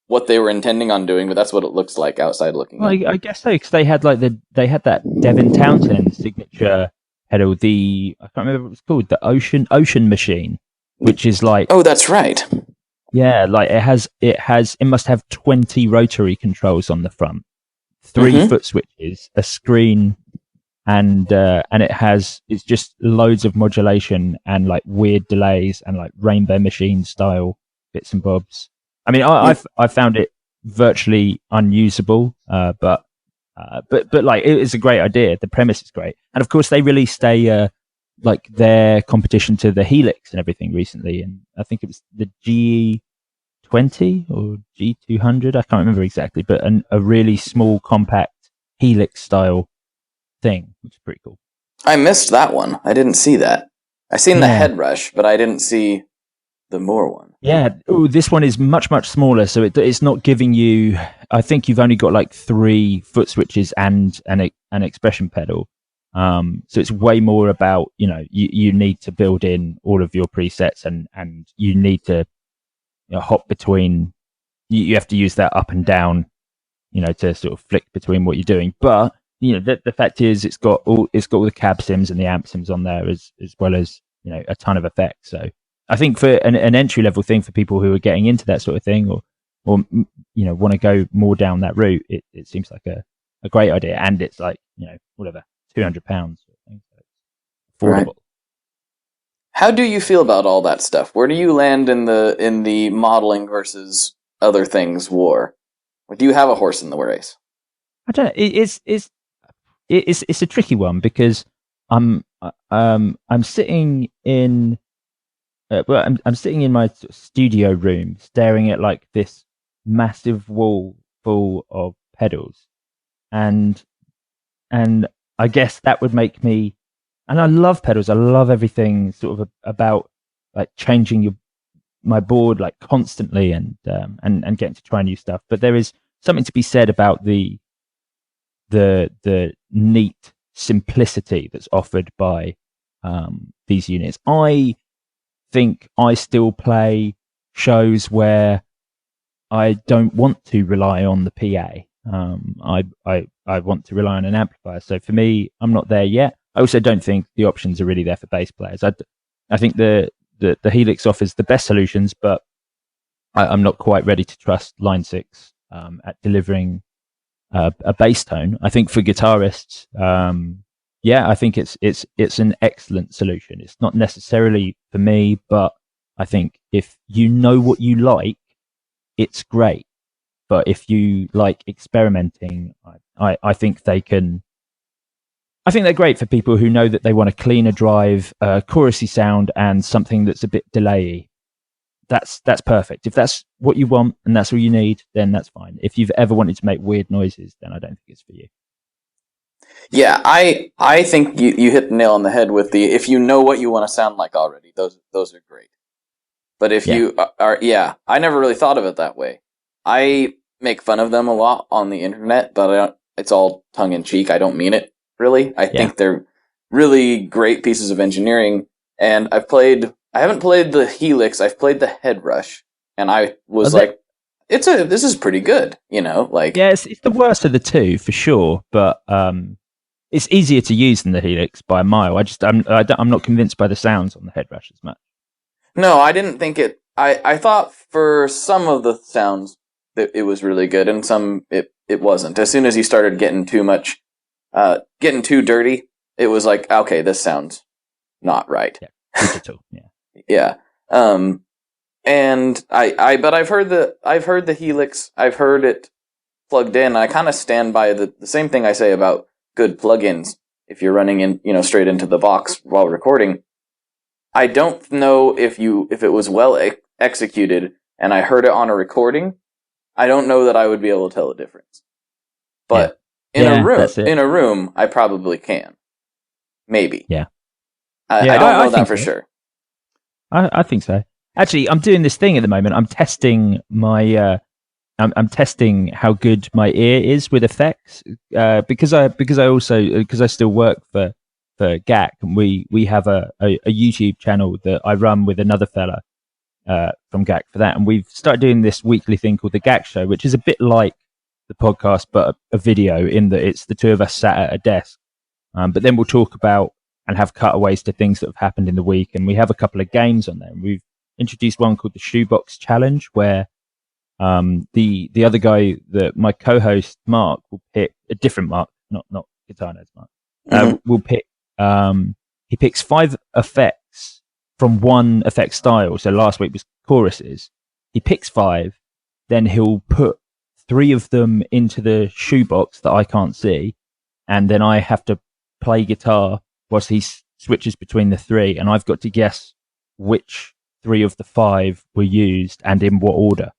what they were intending on doing, but that's what it looks like outside looking. Well, I guess so, because they had that Devin Townsend signature pedal, I can't remember what it's called, the Ocean Machine, which is like, oh, that's right. Yeah, like it must have 20 rotary controls on the front, 3 foot switches, a screen, and it's just loads of modulation and like weird delays and like Rainbow Machine style bits and bobs. I mean, I found it virtually unusable, but like it is a great idea. The premise is great, and of course they released like their competition to the Helix and everything recently, and I think it was the G20 or G200. I can't remember exactly, but a really small, compact Helix style thing, which is pretty cool. I missed that one. I didn't see that. I seen the Head Rush, but I didn't see the Moore one. Yeah, this one is much, much smaller, so it's not giving you. I think you've only got like 3 foot switches and an expression pedal. So it's way more about, you need to build in all of your presets and you need to hop between. You have to use that up and down, to sort of flick between what you're doing. But the fact is, it's got all the cab sims and the amp sims on there as well as a ton of effects. So I think for an entry level thing for people who are getting into that sort of thing or want to go more down that route, it seems like a great idea, and it's like whatever. £200 sort of thing, so it's affordable. Right. How do you feel about all that stuff? Where do you land in the modeling versus other things war? Or do you have a horse in the race? I don't know. It's a tricky one because I'm sitting in I'm sitting in my studio room staring at like this massive wall full of pedals, and I guess that would make me. And I love pedals. I love everything sort of about like changing my board like constantly and getting to try new stuff. But there is something to be said about the neat simplicity that's offered by these units. I think I still play shows where I don't want to rely on the PA. I want to rely on an amplifier. So for me, I'm not there yet. I also don't think the options are really there for bass players. I think the Helix offers the best solutions, but I'm not quite ready to trust Line 6 at delivering a bass tone. I think for guitarists, I think it's an excellent solution. It's not necessarily for me, but I think if you know what you like, it's great. But if you like experimenting, I think they can. I think they're great for people who know that they want a cleaner drive, chorusy sound, and something that's a bit delayy. That's perfect. If that's what you want and that's all you need, then that's fine. If you've ever wanted to make weird noises, then I don't think it's for you. Yeah, I think you hit the nail on the head with if you know what you want to sound like already, those are great. But if you are, I never really thought of it that way. I make fun of them a lot on the internet, but it's all tongue in cheek. I don't mean it. Really, I think they're really great pieces of engineering. And I haven't played the Helix. I've played the Head Rush, and I was this is pretty good. It's the worst of the two for sure, but it's easier to use than the Helix by a mile. I'm not convinced by the sounds on the Head Rush as much. No, I didn't think it. I thought for some of the sounds that it was really good, and some it wasn't. As soon as you started getting too much. Getting too dirty, it was like, okay, this sounds not right. Yeah, digital. Yeah. And but I've heard the Helix. I've heard it plugged in. I kind of stand by the same thing I say about good plugins. If you're running in, straight into the Vox while recording, I don't know if it was well executed and I heard it on a recording. I don't know that I would be able to tell the difference. But in a room, I probably can. Maybe. Yeah. I don't know that for sure. I think so. Actually, I'm doing this thing at the moment. I'm testing my. I'm testing how good my ear is with effects because I still work for GAC, and we have a YouTube channel that I run with another fella from GAC for that, and we've started doing this weekly thing called the GAC Show, which is a bit like the podcast but a video in that it's the two of us sat at a desk, but then we'll talk about and have cutaways to things that have happened in the week, and we have a couple of games on there. And we've introduced one called the Shoebox Challenge, where the other guy, my co-host Mark, will pick a different Mark, not Guitar Nerds Mark, will pick. He picks 5 effects from one effect style. So last week was choruses. He picks 5, then he'll put 3 of them into the shoebox that I can't see, and then I have to play guitar whilst he switches between the 3, and I've got to guess which 3 of the 5 were used and in what order.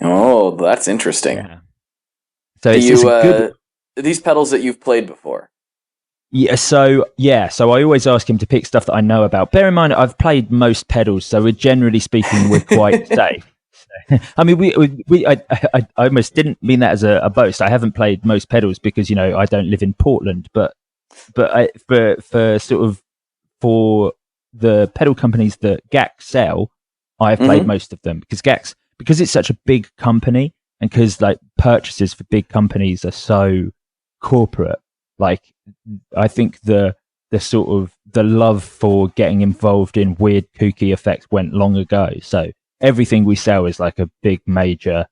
Oh, that's interesting. Yeah. So it's good. These pedals that you've played before. So I always ask him to pick stuff that I know about. Bear in mind, I've played most pedals, so generally speaking, we're quite safe. I mean, I almost didn't mean that as a boast. I haven't played most pedals because I don't live in Portland, but for the pedal companies that GAC sell, I've played most of them because it's such a big company, and because like purchases for big companies are so corporate. Like, I think the love for getting involved in weird, kooky effects went long ago. So everything we sell is like a big, major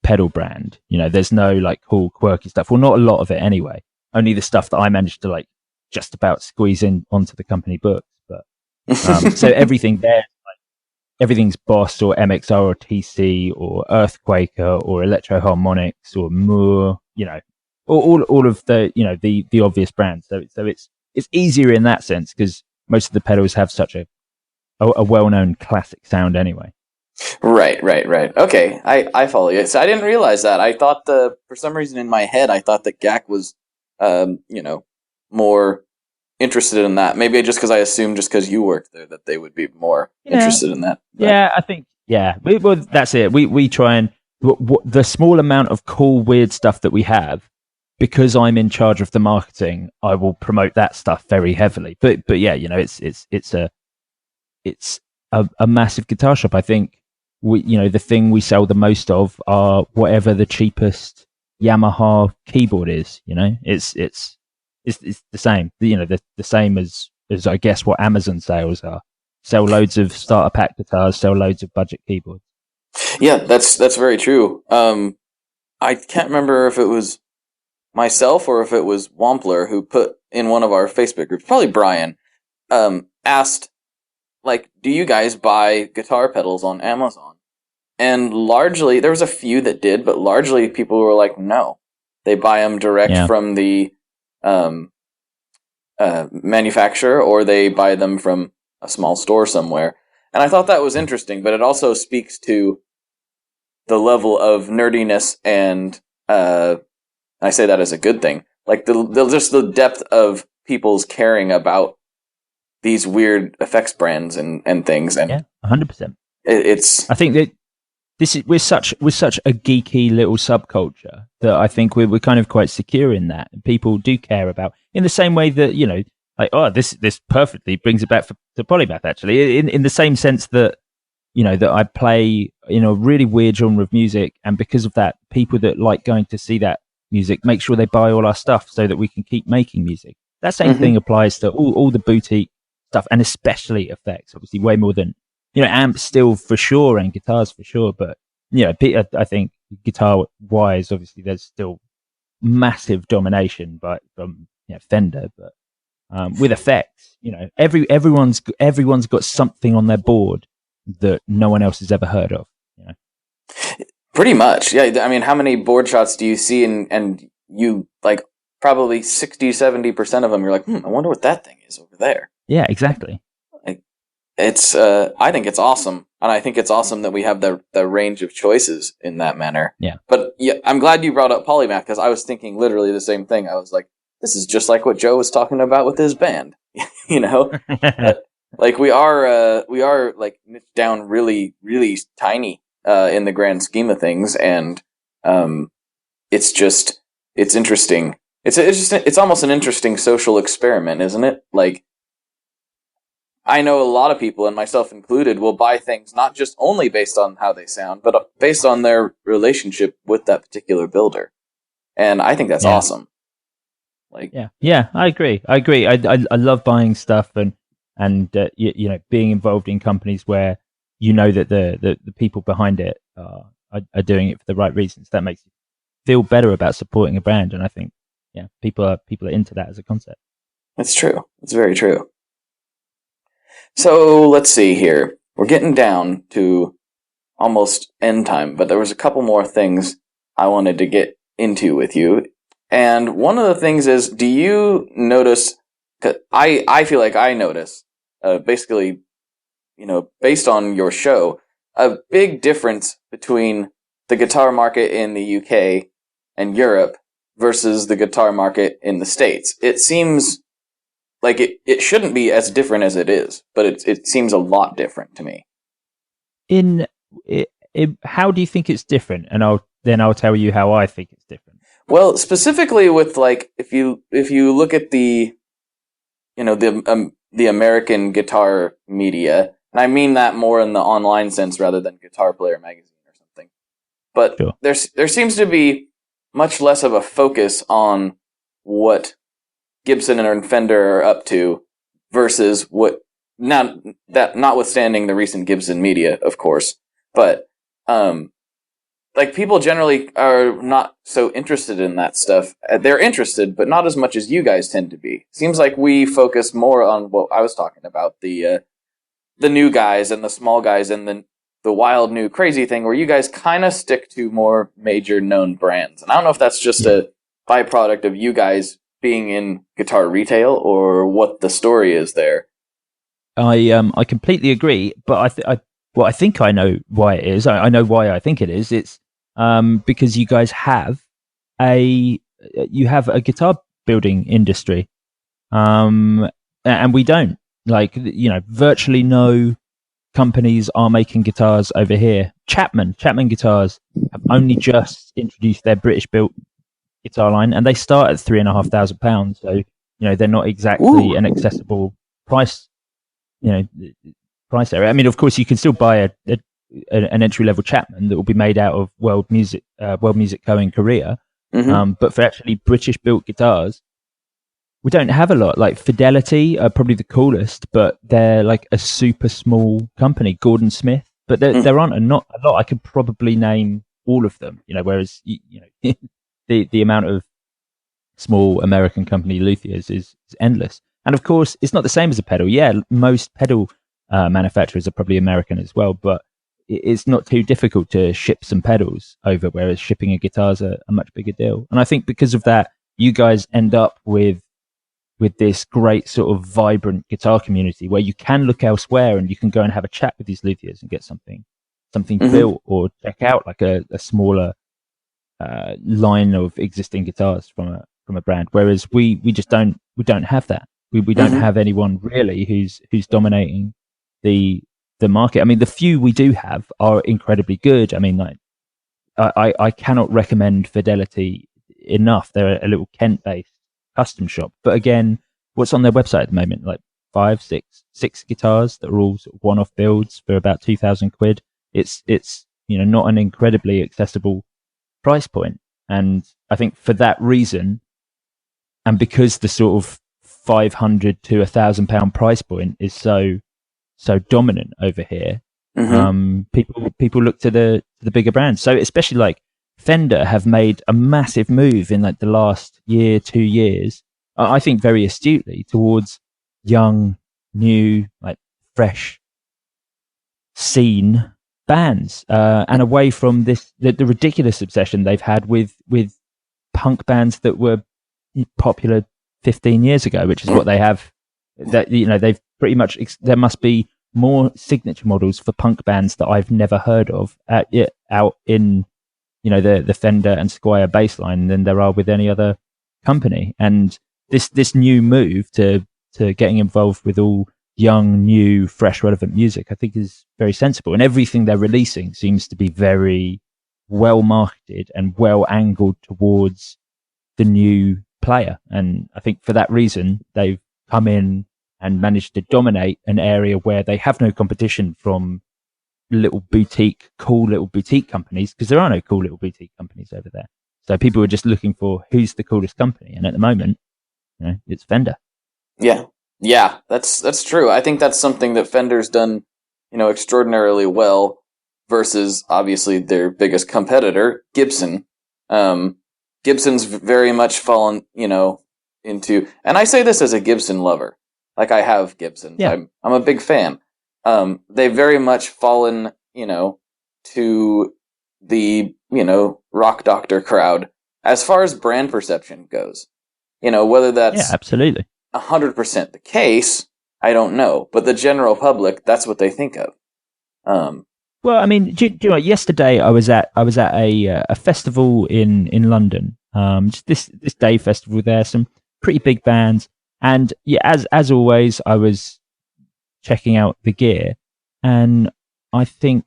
pedal brand. There's no like cool, quirky stuff. Well, not a lot of it anyway. Only the stuff that I managed to like just about squeeze in onto the company books. But so everything there, everything's Boss or MXR or TC or Earthquaker or Electro Harmonics or Moore. All of the the obvious brands. So it's easier in that sense because most of the pedals have such a well-known classic sound anyway. Right. Okay, I follow you. So I didn't realize that. I thought for some reason in my head, I thought that GAC was, more interested in that. Maybe just because I assumed just because you worked there that they would be more interested in that. But, yeah, I think well, that's it. We try and the small amount of cool, weird stuff that we have. Because I'm in charge of the marketing, I will promote that stuff very heavily. But yeah, it's a massive guitar shop. I think the thing we sell the most of are whatever the cheapest Yamaha keyboard is. It's the same. The same as I guess what Amazon sales are. Sell loads of starter pack guitars, sell loads of budget keyboards. Yeah, that's very true. I can't remember if it was myself or if it was Wampler who put in one of our Facebook groups, probably Brian, asked, like, do you guys buy guitar pedals on Amazon? And largely, there was a few that did, but largely people were like, no. They buy them direct from the manufacturer, or they buy them from a small store somewhere. And I thought that was interesting, but it also speaks to the level of nerdiness and I say that as a good thing. Like just the depth of people's caring about these weird effects brands and things. And 100%. It's. I think that we're such a geeky little subculture that I think we're kind of quite secure in that. People do care about, in the same way that this perfectly brings it back to Polymath, actually, in the same sense that that I play a really weird genre of music, and because of that, people that like going to see that music make sure they buy all our stuff so that we can keep making music. That same thing applies to all the boutique stuff, and especially effects, obviously way more than amps still for sure, and guitars for sure, but I think guitar wise, obviously there's still massive domination from Fender, but with effects, everyone's got something on their board that no one else has ever heard of. Pretty much, yeah. I mean, how many board shots do you see, and you, like, probably 60-70% of them, you're like, I wonder what that thing is over there. Yeah, exactly. Like, it's, I think it's awesome, and I think it's awesome that we have the range of choices in that manner. Yeah. But yeah, I'm glad you brought up Polymath, because I was thinking literally the same thing. I was like, this is just like what Joe was talking about with his band, Like we are like niched down really, really tiny in the grand scheme of things, and it's interesting. It's almost an interesting social experiment, isn't it? Like, I know a lot of people, and myself included, will buy things not just only based on how they sound, but based on their relationship with that particular builder, and I think that's awesome. Like, yeah, I agree. I love buying stuff and being involved in companies where that the people behind it are doing it for the right reasons. That makes you feel better about supporting a brand, and I think people are into that as a concept. That's true. It's very true. So let's see here. We're getting down to almost end time, but there was a couple more things I wanted to get into with you. And one of the things is, do you notice, 'cause I feel like I notice, basically, based on your show, a big difference between the guitar market in the UK and Europe versus the guitar market in the States. It seems like it shouldn't be as different as it is, but it seems a lot different to me. How do you think it's different? And I'll tell you how I think it's different. Well, specifically with, like, if you look at the American guitar media, and I mean that more in the online sense rather than Guitar Player magazine or something. But sure. there seems to be much less of a focus on what Gibson and Fender are up to versus what, notwithstanding the recent Gibson media, of course, but like, people generally are not so interested in that stuff. They're interested, but not as much as you guys tend to be. Seems like we focus more on what I was talking about, the new guys and the small guys and the wild new crazy thing, where you guys kind of stick to more major known brands. And I don't know if that's just a byproduct of you guys being in guitar retail or what the story is there. I completely agree, but Well, I think I know why it is. I know why I think it is. It's because you guys have a guitar building industry, and we don't. Like, virtually no companies are making guitars over here. Chapman Guitars have only just introduced their British built guitar line, and they start at £3,500. So they're not exactly an accessible price. Price area. I mean, of course, you can still buy an entry level Chapman that will be made out of World Music Co. in Korea. But for actually British built guitars, we don't have a lot. Like Fidelity are probably the coolest, but they're like a super small company. Gordon Smith, but there aren't not a lot. I could probably name all of them. Whereas the amount of small American company luthiers is endless. And of course, it's not the same as a pedal. Yeah, most pedal manufacturers are probably American as well, but it's not too difficult to ship some pedals over, whereas shipping a guitar is a much bigger deal. And I think because of that, you guys end up with this great sort of vibrant guitar community where you can look elsewhere and you can go and have a chat with these luthiers and get something built, or check out like a smaller line of existing guitars from a brand. Whereas we just don't have that. We don't have anyone really who's dominating the market. I mean, the few we do have are incredibly good. I mean, like I cannot recommend Fidelity enough. They're a little Kent-based custom shop. But again, what's on their website at the moment? Like six guitars that are all sort of one-off builds for about £2,000. It's not an incredibly accessible price point. And I think for that reason, and because the sort of £500 to £1,000 price point is so dominant over here, people look to the bigger brands. So especially like Fender have made a massive move in like the last year, 2 years, I think very astutely, towards young, new, like fresh scene bands, and away from the ridiculous obsession they've had with punk bands that were popular 15 years ago, which is what they have. That they've pretty much there must be more signature models for punk bands that I've never heard of out in the Fender and Squier baseline than there are with any other company. And this new move to getting involved with all young, new, fresh, relevant music, I think is very sensible. And everything they're releasing seems to be very well marketed and well angled towards the new player. And I think for that reason, they've come in and managed to dominate an area where they have no competition from cool little boutique companies, because there are no cool little boutique companies over there. So people are just looking for who's the coolest company. And at the moment, it's Fender. Yeah, that's true. I think that's something that Fender's done, extraordinarily well versus obviously their biggest competitor, Gibson. Gibson's very much fallen, into, and I say this as a Gibson lover. Like, I have Gibsons. Yeah. I'm a big fan. They've very much fallen, to the, rock doctor crowd as far as brand perception goes. Whether that's absolutely 100% the case, I don't know. But the general public, that's what they think of. Well, I mean, do you know what? Yesterday I was at a festival in London. Just this day festival there, some pretty big bands. And yeah, as always, I was checking out the gear, and I think,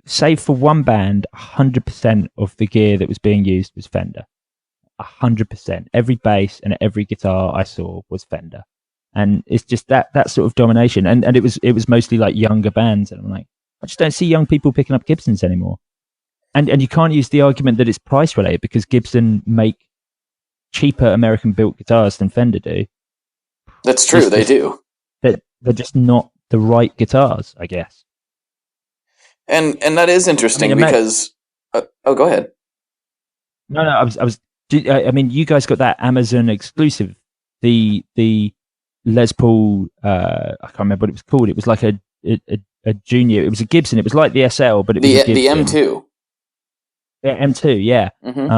save for one band, 100% of the gear that was being used was Fender. 100%. Every bass and every guitar I saw was Fender, and it's just that sort of domination. And it was mostly like younger bands, and I'm like, I just don't see young people picking up Gibsons anymore. And you can't use the argument that it's price related, because Gibson make cheaper American built guitars than Fender do. That's true, they do. They're just not the right guitars, I guess. And that is interesting, because go ahead. No, I mean, you guys got that Amazon exclusive, the Les Paul. I can't remember what it was called. It was like a junior. It was a Gibson. It was like the SL, but it was a Gibson. The M2. Yeah, M2, yeah. Mm-hmm.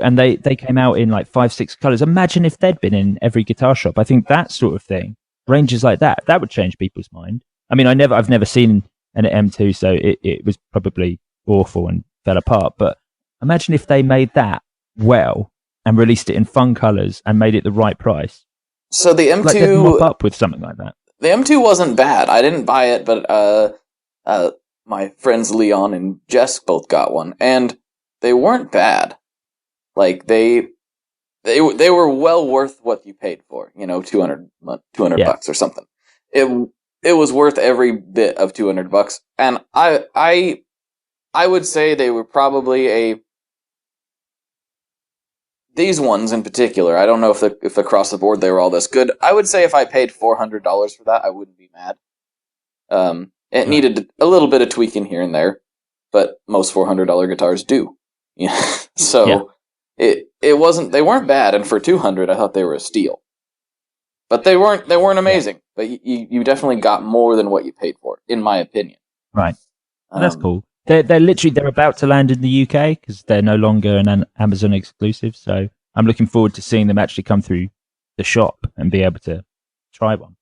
And they came out in like 5-6 colors. Imagine if they'd been in every guitar shop. I think that sort of thing, ranges like that would change people's mind. I mean, I've never seen and an M2, so it was probably awful and fell apart. But imagine if they made that well and released it in fun colors and made it the right price. So the M2, like they'd mop up with something like that. The M2 wasn't bad. I didn't buy it, but my friends Leon and Jess both got one, and they weren't bad. Like they were well worth what you paid for. You know, $200 bucks or something. It was worth every bit of $200, and I would say they were probably these ones in particular. I don't know if across the board they were all this good. I would say if I paid $400 for that, I wouldn't be mad. It needed a little bit of tweaking here and there, but most $400 guitars do. Yeah. So it wasn't. They weren't bad, and for $200, I thought they were a steal. But they weren't amazing. Yeah. But you definitely got more than what you paid for, in my opinion. Right. That's cool. They're about to land in the UK because they're no longer an Amazon exclusive. So I'm looking forward to seeing them actually come through the shop and be able to try one.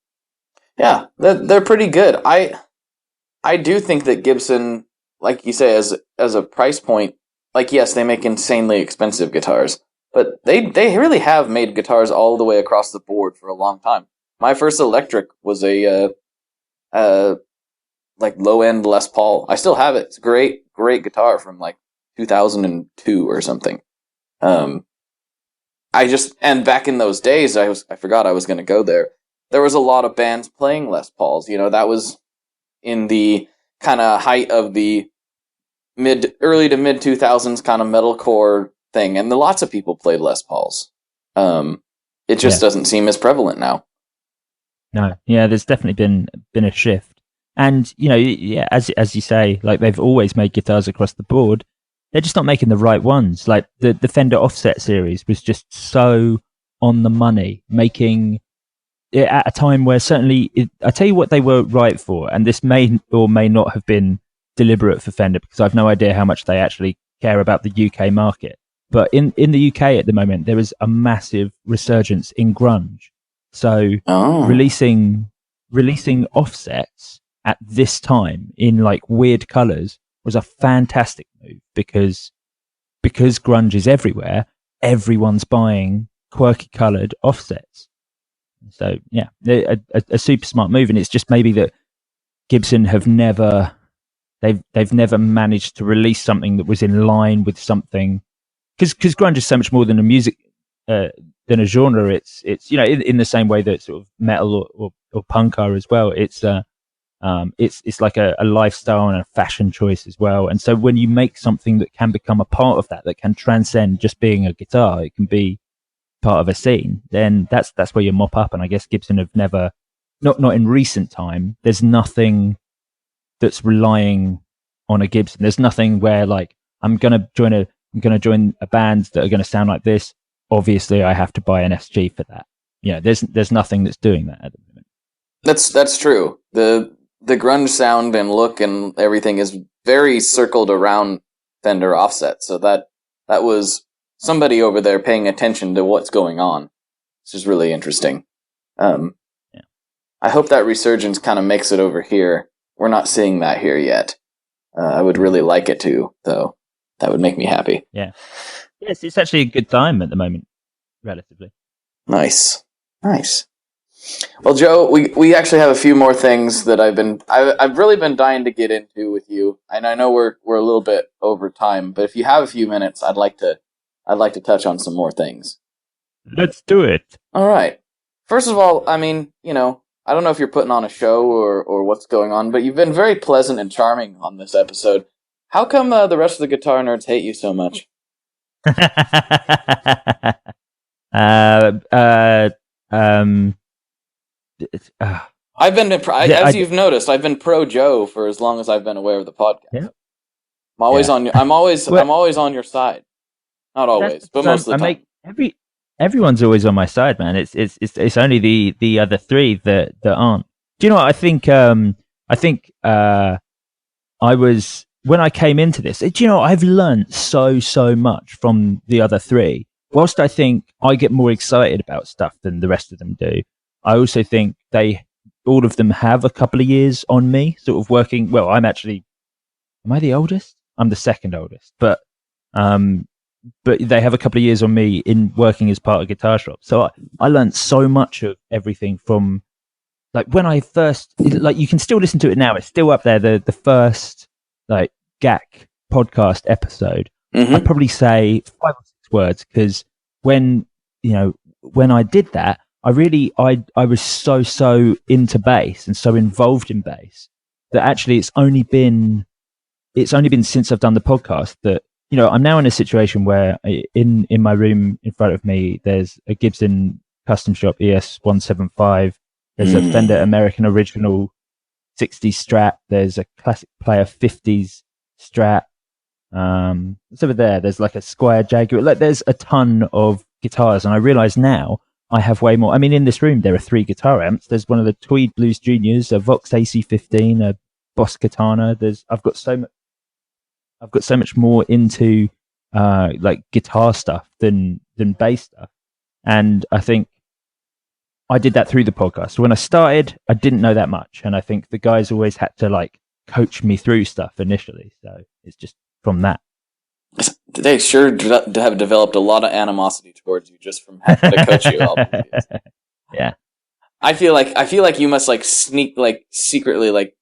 Yeah, they're pretty good. I do think that Gibson, like you say, as a price point, like yes, they make insanely expensive guitars, but they really have made guitars all the way across the board for a long time. My first electric was a like low-end Les Paul. I still have it. It's a great guitar from like 2002 or something. And back in those days, I forgot I was going to go there. There was a lot of bands playing Les Pauls. You know, that was in the kind of height of the early to mid 2000s kind of metalcore thing, and lots of people played Les Pauls. It just doesn't seem as prevalent now. No, yeah, there's definitely been a shift. And, you know, yeah, as you say, like they've always made guitars across the board. They're just not making the right ones. Like the Fender Offset series was just so on the money, making it at a time where certainly, I tell you what they were right for, and this may or may not have been deliberate for Fender because I've no idea how much they actually care about the UK market. But in the UK at the moment, there is a massive resurgence in grunge. So releasing offsets at this time in like weird colors was a fantastic move because grunge is everywhere. Everyone's buying quirky colored offsets. So yeah, a super smart move. And it's just maybe that Gibson have never managed to release something that was in line with something, because grunge is so much more than a music, than a genre. It's you know, in the same way that sort of metal or punk are as well. It's like a lifestyle and a fashion choice as well. And so when you make something that can become a part of that can transcend just being a guitar, it can be part of a scene, then that's where you mop up. And I guess Gibson have never, not in recent time, there's nothing that's relying on a Gibson. There's nothing where like I'm gonna join a band that are gonna sound like this. Obviously I have to buy an SG for that. You know, there's nothing that's doing that at the moment. That's true. The grunge sound and look and everything is very circled around Fender Offset. So that was somebody over there paying attention to what's going on. This is really interesting. I hope that resurgence kind of makes it over here. We're not seeing that here yet. I would really like it to, though. That would make me happy. Yeah. Yes, it's actually a good time at the moment, relatively. Nice. Well, Joe, we actually have a few more things that I've really been dying to get into with you, and I know we're a little bit over time, but if you have a few minutes, I'd like to touch on some more things. Let's do it. All right. First of all, I mean, you know, I don't know if you're putting on a show or what's going on, but you've been very pleasant and charming on this episode. How come the rest of the guitar nerds hate you so much? I've been as you've noticed, I've been pro Joe for as long as I've been aware of the podcast. Yeah. I'm always on your side. Not always, but most of the time. Everyone's always on my side, man. It's only the other three that aren't. Do you know what I think? I was, when I came into this. Do you know I've learned so much from the other three. Whilst I think I get more excited about stuff than the rest of them do, I also think they all of them have a couple of years on me, sort of working. Well, am I the oldest? I'm the second oldest, but they have a couple of years on me in working as part of Guitar Shop. So I learned so much of everything from, like, when I first, like, you can still listen to it now. It's still up there. The first, like, GAC podcast episode, I'd probably say 5 or 6 words, because when I did that, I was so into bass and so involved in bass that actually it's only been since I've done the podcast that, I'm now in a situation where in my room in front of me, there's a Gibson Custom Shop ES175. There's a Fender American Original 60s Strat. There's a Classic Player 50s Strat. It's over there. There's like a Squier Jaguar. Like, there's a ton of guitars, and I realize now I have way more. I mean, in this room there are 3 guitar amps. There's one of the Tweed Blues Juniors, a Vox AC15, a Boss Katana. I've got so much more into like guitar stuff than bass stuff, and I think I did that through the podcast. So when I started, I didn't know that much, and I think the guys always had to, like, coach me through stuff initially. So it's just from that. They sure have developed a lot of animosity towards you just from having to coach you all. Yeah, I feel like you must, like, secretly, like,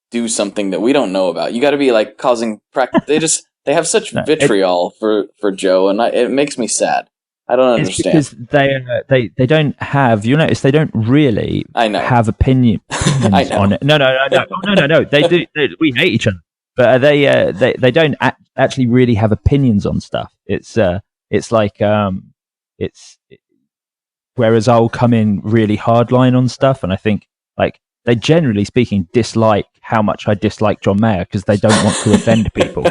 do something that we don't know about. You got to be, like, causing practice. They have such vitriol for Joe, and it makes me sad. I don't understand. It's because they don't have. You notice they don't really have opinions on it. No. They do. We hate each other, but they don't actually really have opinions on stuff. It's like whereas I'll come in really hardline on stuff, and I think, like, they generally speaking dislike how much I dislike John Mayer because they don't want to offend people.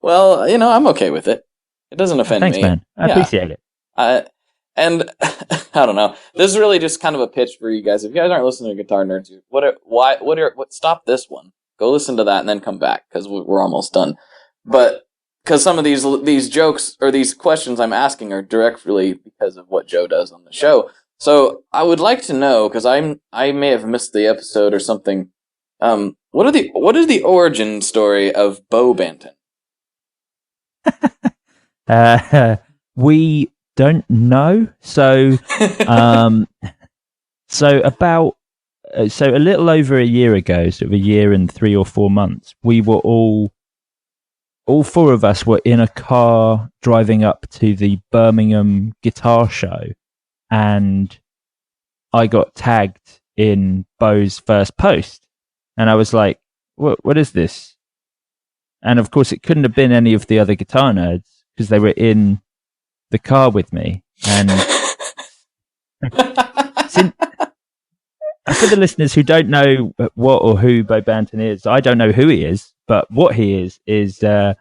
Well, I'm okay with it. It doesn't offend me. Thanks, man. I appreciate it. And I don't know. This is really just kind of a pitch for you guys. If you guys aren't listening to Guitar Nerds, stop this one. Go listen to that and then come back, because we're almost done. But because some of these jokes or these questions I'm asking are directly because of what Joe does on the show. So I would like to know, because I may have missed the episode or something. What is the origin story of Bo Banton? We don't know. So, so a little over a year ago, sort of a year and 3 or 4 months, we were all 4 of us were in a car driving up to the Birmingham Guitar Show, and I got tagged in Bo's first post, and I was like, what is this? And of course, it couldn't have been any of the other Guitar Nerds, because they were in the car with me. And for the listeners who don't know what or who Bo Banton is, I don't know who he is, but what he is a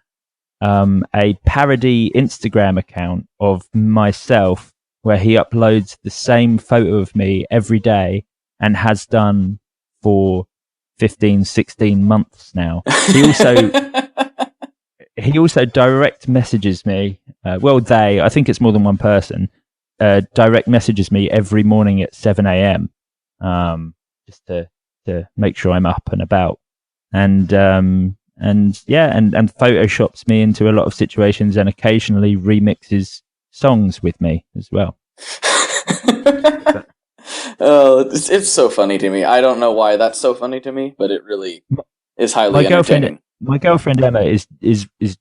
parody Instagram account of myself, where he uploads the same photo of me every day and has done for 15, 16 months now. He also direct messages me. I think it's more than one person, direct messages me every morning at 7 a.m. Just to make sure I'm up and about. And photoshops me into a lot of situations, and occasionally remixes songs with me as well. Oh, it's so funny to me. I don't know why that's so funny to me, but it really is highly entertaining. My girlfriend Emma is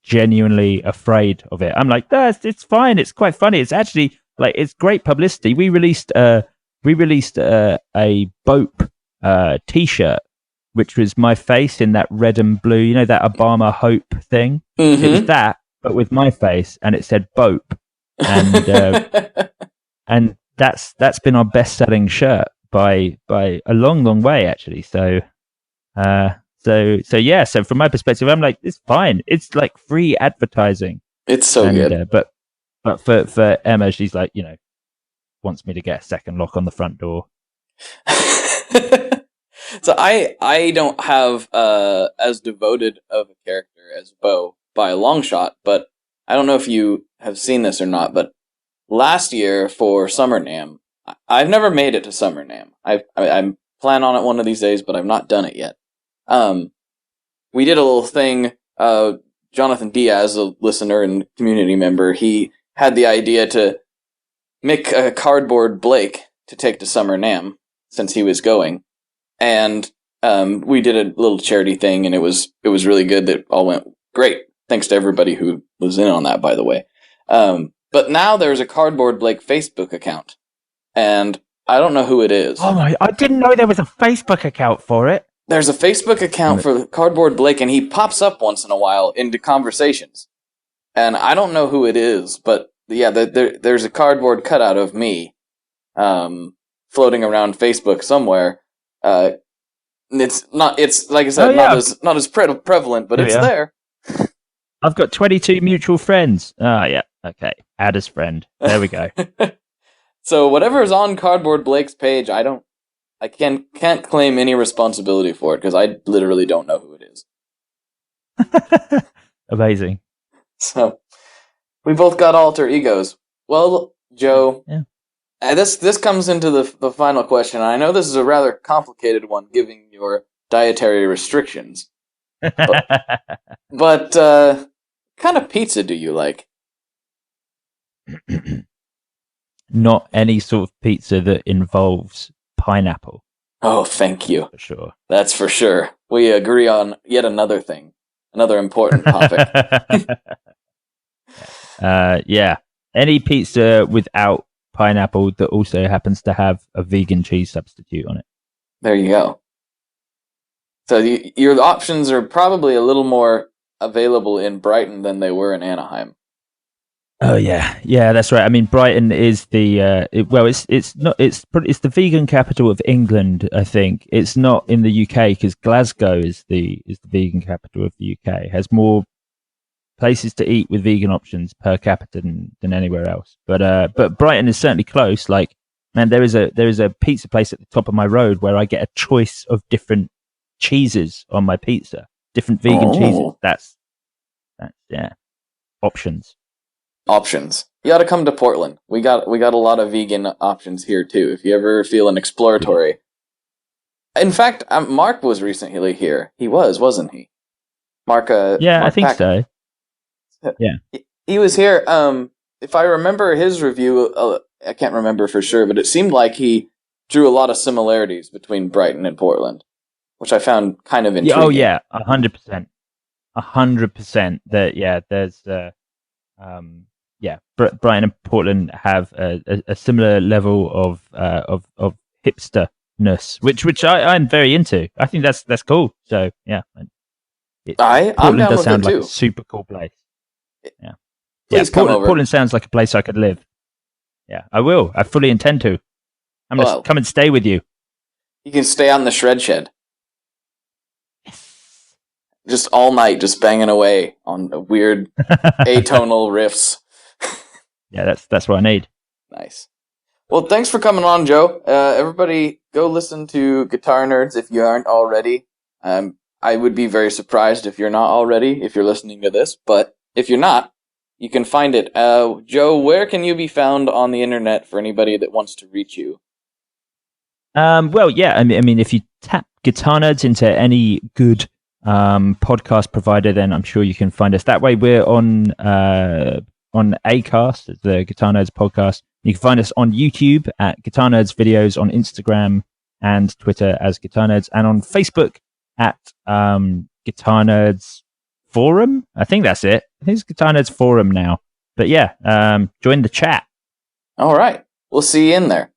genuinely afraid of it. I'm like, it's fine. It's quite funny. It's actually, like, it's great publicity. We released a Bope T-shirt, which was my face in that red and blue, that Obama Hope thing. Mm-hmm. It was that, but with my face, and it said Bope, and and that's been our best-selling shirt by a long way, actually. So from my perspective, I'm like, it's fine. It's like free advertising. It's so good. But for Emma, she's like, wants me to get a second lock on the front door. So I don't have as devoted of a character as Bo by a long shot, but I don't know if you have seen this or not, but last year for Summer NAMM, I've never made it to Summer NAMM. I plan on it one of these days, but I've not done it yet. We did a little thing. Jonathan Diaz, a listener and community member, he had the idea to make a cardboard Blake to take to Summer NAMM since he was going, and we did a little charity thing, and it was really good. That all went great. Thanks to everybody who was in on that, by the way. But now there's a Cardboard Blake Facebook account, and I don't know who it is. Oh my! I didn't know there was a Facebook account for it. There's a Facebook account for Cardboard Blake, and he pops up once in a while into conversations. And I don't know who it is, but yeah, there's a cardboard cutout of me floating around Facebook somewhere. It's like I said, not as prevalent, but it's there. I've got 22 mutual friends. Yeah, okay. Add as friend. There we go. So whatever is on Cardboard Blake's page, I can't claim any responsibility for it because I literally don't know who it is. Amazing. So we both got alter egos. Well, Joe, this comes into the final question. I know this is a rather complicated one, given your dietary restrictions. But kind of pizza do you like? Not any sort of pizza that involves pineapple. Oh, thank you. For sure. That's for sure. We agree on yet another thing. Another important topic. Yeah. Any pizza without pineapple that also happens to have a vegan cheese substitute on it. There you go. So your options are probably a little more available in Brighton than they were in Anaheim. Oh yeah, that's right. I mean, Brighton is the it's the vegan capital of England. I think it's not in the UK because Glasgow is the vegan capital of the UK. It has more places to eat with vegan options per capita than anywhere else. But Brighton is certainly close. Like, man, there is a pizza place at the top of my road where I get a choice of different cheeses on my pizza, different vegan cheeses. That's options. Options. You ought to come to Portland. We got a lot of vegan options here too. If you ever feel an exploratory. In fact, Mark was recently here. He wasn't he? Mark. Mark I think so. Yeah. He was here. If I remember his review, I can't remember for sure, but it seemed like he drew a lot of similarities between Brighton and Portland, which I found kind of intriguing. Oh yeah, 100%. 100%. There's Brighton and Portland have a similar level of hipsterness, which I'm very into. I think that's cool. So yeah, I'm down does sound with it like too. a super cool place. Yeah, Please come over. Portland sounds like a place I could live. Yeah, I will. I fully intend to. I'm gonna come and stay with you. You can stay out in the shred shed. Just all night, just banging away on weird atonal riffs. Yeah, that's what I need. Nice. Well, thanks for coming on, Joe. Everybody, go listen to Guitar Nerds if you aren't already. I would be very surprised if you're not already, if you're listening to this. But if you're not, you can find it. Joe, where can you be found on the internet for anybody that wants to reach you? Well, yeah. I mean, if you tap Guitar Nerds into any good podcast provider, then I'm sure you can find us. That way, we're on Acast, the Guitar Nerds podcast. You can find us on YouTube at Guitar Nerds Videos, on Instagram and Twitter as Guitar Nerds, and on Facebook at Guitar Nerds Forum. I think that's it. I think it's Guitar Nerds Forum now. But yeah, join the chat. All right. We'll see you in there.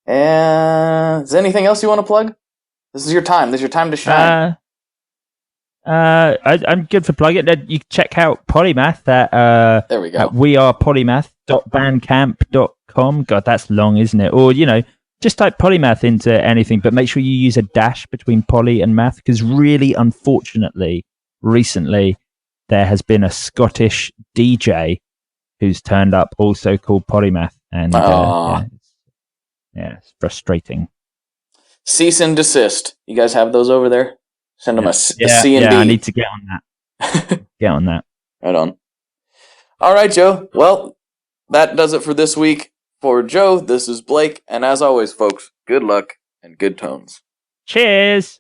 And is there anything else you want to plug? This is your time. This is your time to shine. I'm good for plugging it. You can check out Polymath at there we go. At wearepolymath.bandcamp.com. God, that's long, isn't it? Or just type Polymath into anything, but make sure you use a dash between poly and math, because really, unfortunately, recently there has been a Scottish DJ who's turned up, also called Polymath, and it's frustrating. Cease and desist. You guys have those over there? Send them a C and D. Yeah, I need to get on that. Get on that. Right on. All right, Joe. Well, that does it for this week. For Joe, this is Blake, and as always, folks, good luck and good tones. Cheers!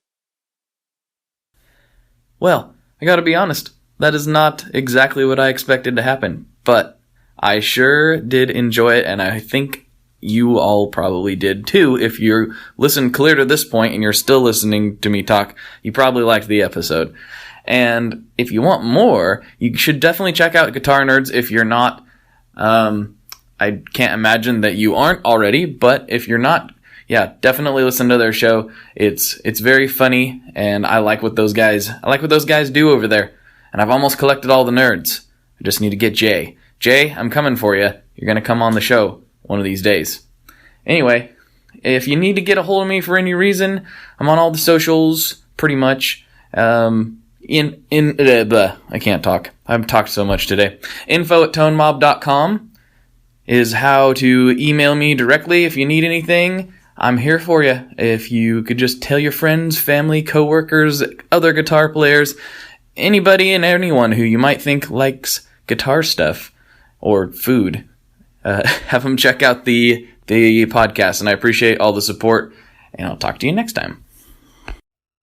Well, I gotta be honest, that is not exactly what I expected to happen, but I sure did enjoy it, and I think you all probably did too. If you listened clear to this point and you're still listening to me talk, you probably liked the episode. And if you want more, you should definitely check out Guitar Nerds if you're not. I can't imagine that you aren't already, but if you're not, yeah, definitely listen to their show. It's very funny, and I like what those guys do over there. And I've almost collected all the nerds. I just need to get Jay. Jay, I'm coming for you. You're gonna come on the show one of these days. Anyway, if you need to get a hold of me for any reason, I'm on all the socials, pretty much. I can't talk. I've talked so much today. info@tonemob.com is how to email me directly if you need anything. I'm here for you. If you could just tell your friends, family, coworkers, other guitar players, anybody and anyone who you might think likes guitar stuff or food, have them check out the podcast, and I appreciate all the support, and I'll talk to you next time.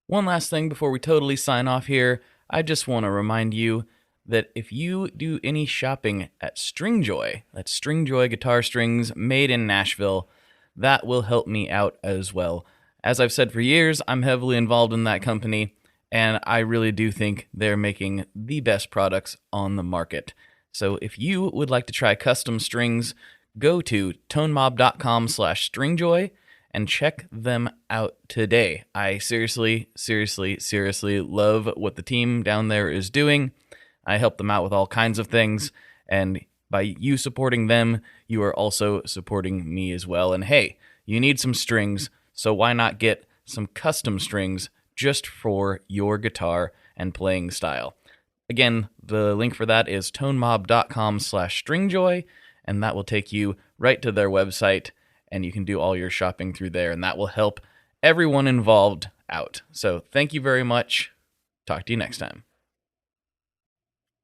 One last thing before we totally sign off here, I just want to remind you that if you do any shopping at Stringjoy, that's Stringjoy guitar strings made in Nashville, that will help me out as well. As I've said for years, I'm heavily involved in that company, and I really do think they're making the best products on the market. So if you would like to try custom strings, go to tonemob.com/stringjoy and check them out today. I seriously love what the team down there is doing. I help them out with all kinds of things, and by you supporting them, you are also supporting me as well. And hey, you need some strings, so why not get some custom strings just for your guitar and playing style? Again, the link for that is tonemob.com/stringjoy, and that will take you right to their website, and you can do all your shopping through there, and that will help everyone involved out. So thank you very much. Talk to you next time.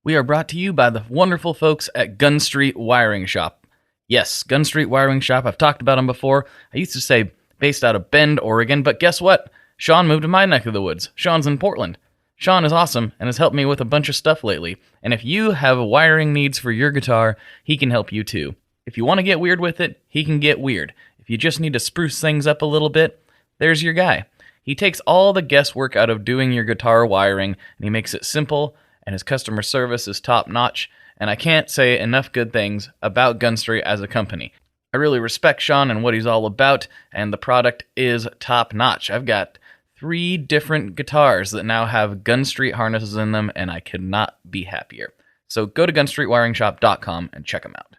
We are brought to you by the wonderful folks at Gun Street Wiring Shop. Yes, Gun Street Wiring Shop. I've talked about them before. I used to say based out of Bend, Oregon, but guess what? Sean moved to my neck of the woods. Sean's in Portland. Sean is awesome and has helped me with a bunch of stuff lately. And if you have wiring needs for your guitar, he can help you too. If you want to get weird with it, he can get weird. If you just need to spruce things up a little bit, there's your guy. He takes all the guesswork out of doing your guitar wiring, and he makes it simple, and his customer service is top-notch, and I can't say enough good things about Gun Street as a company. I really respect Sean and what he's all about, and the product is top-notch. I've got 3 different guitars that now have Gun Street harnesses in them, and I could not be happier. So go to gunstreetwiringshop.com and check them out.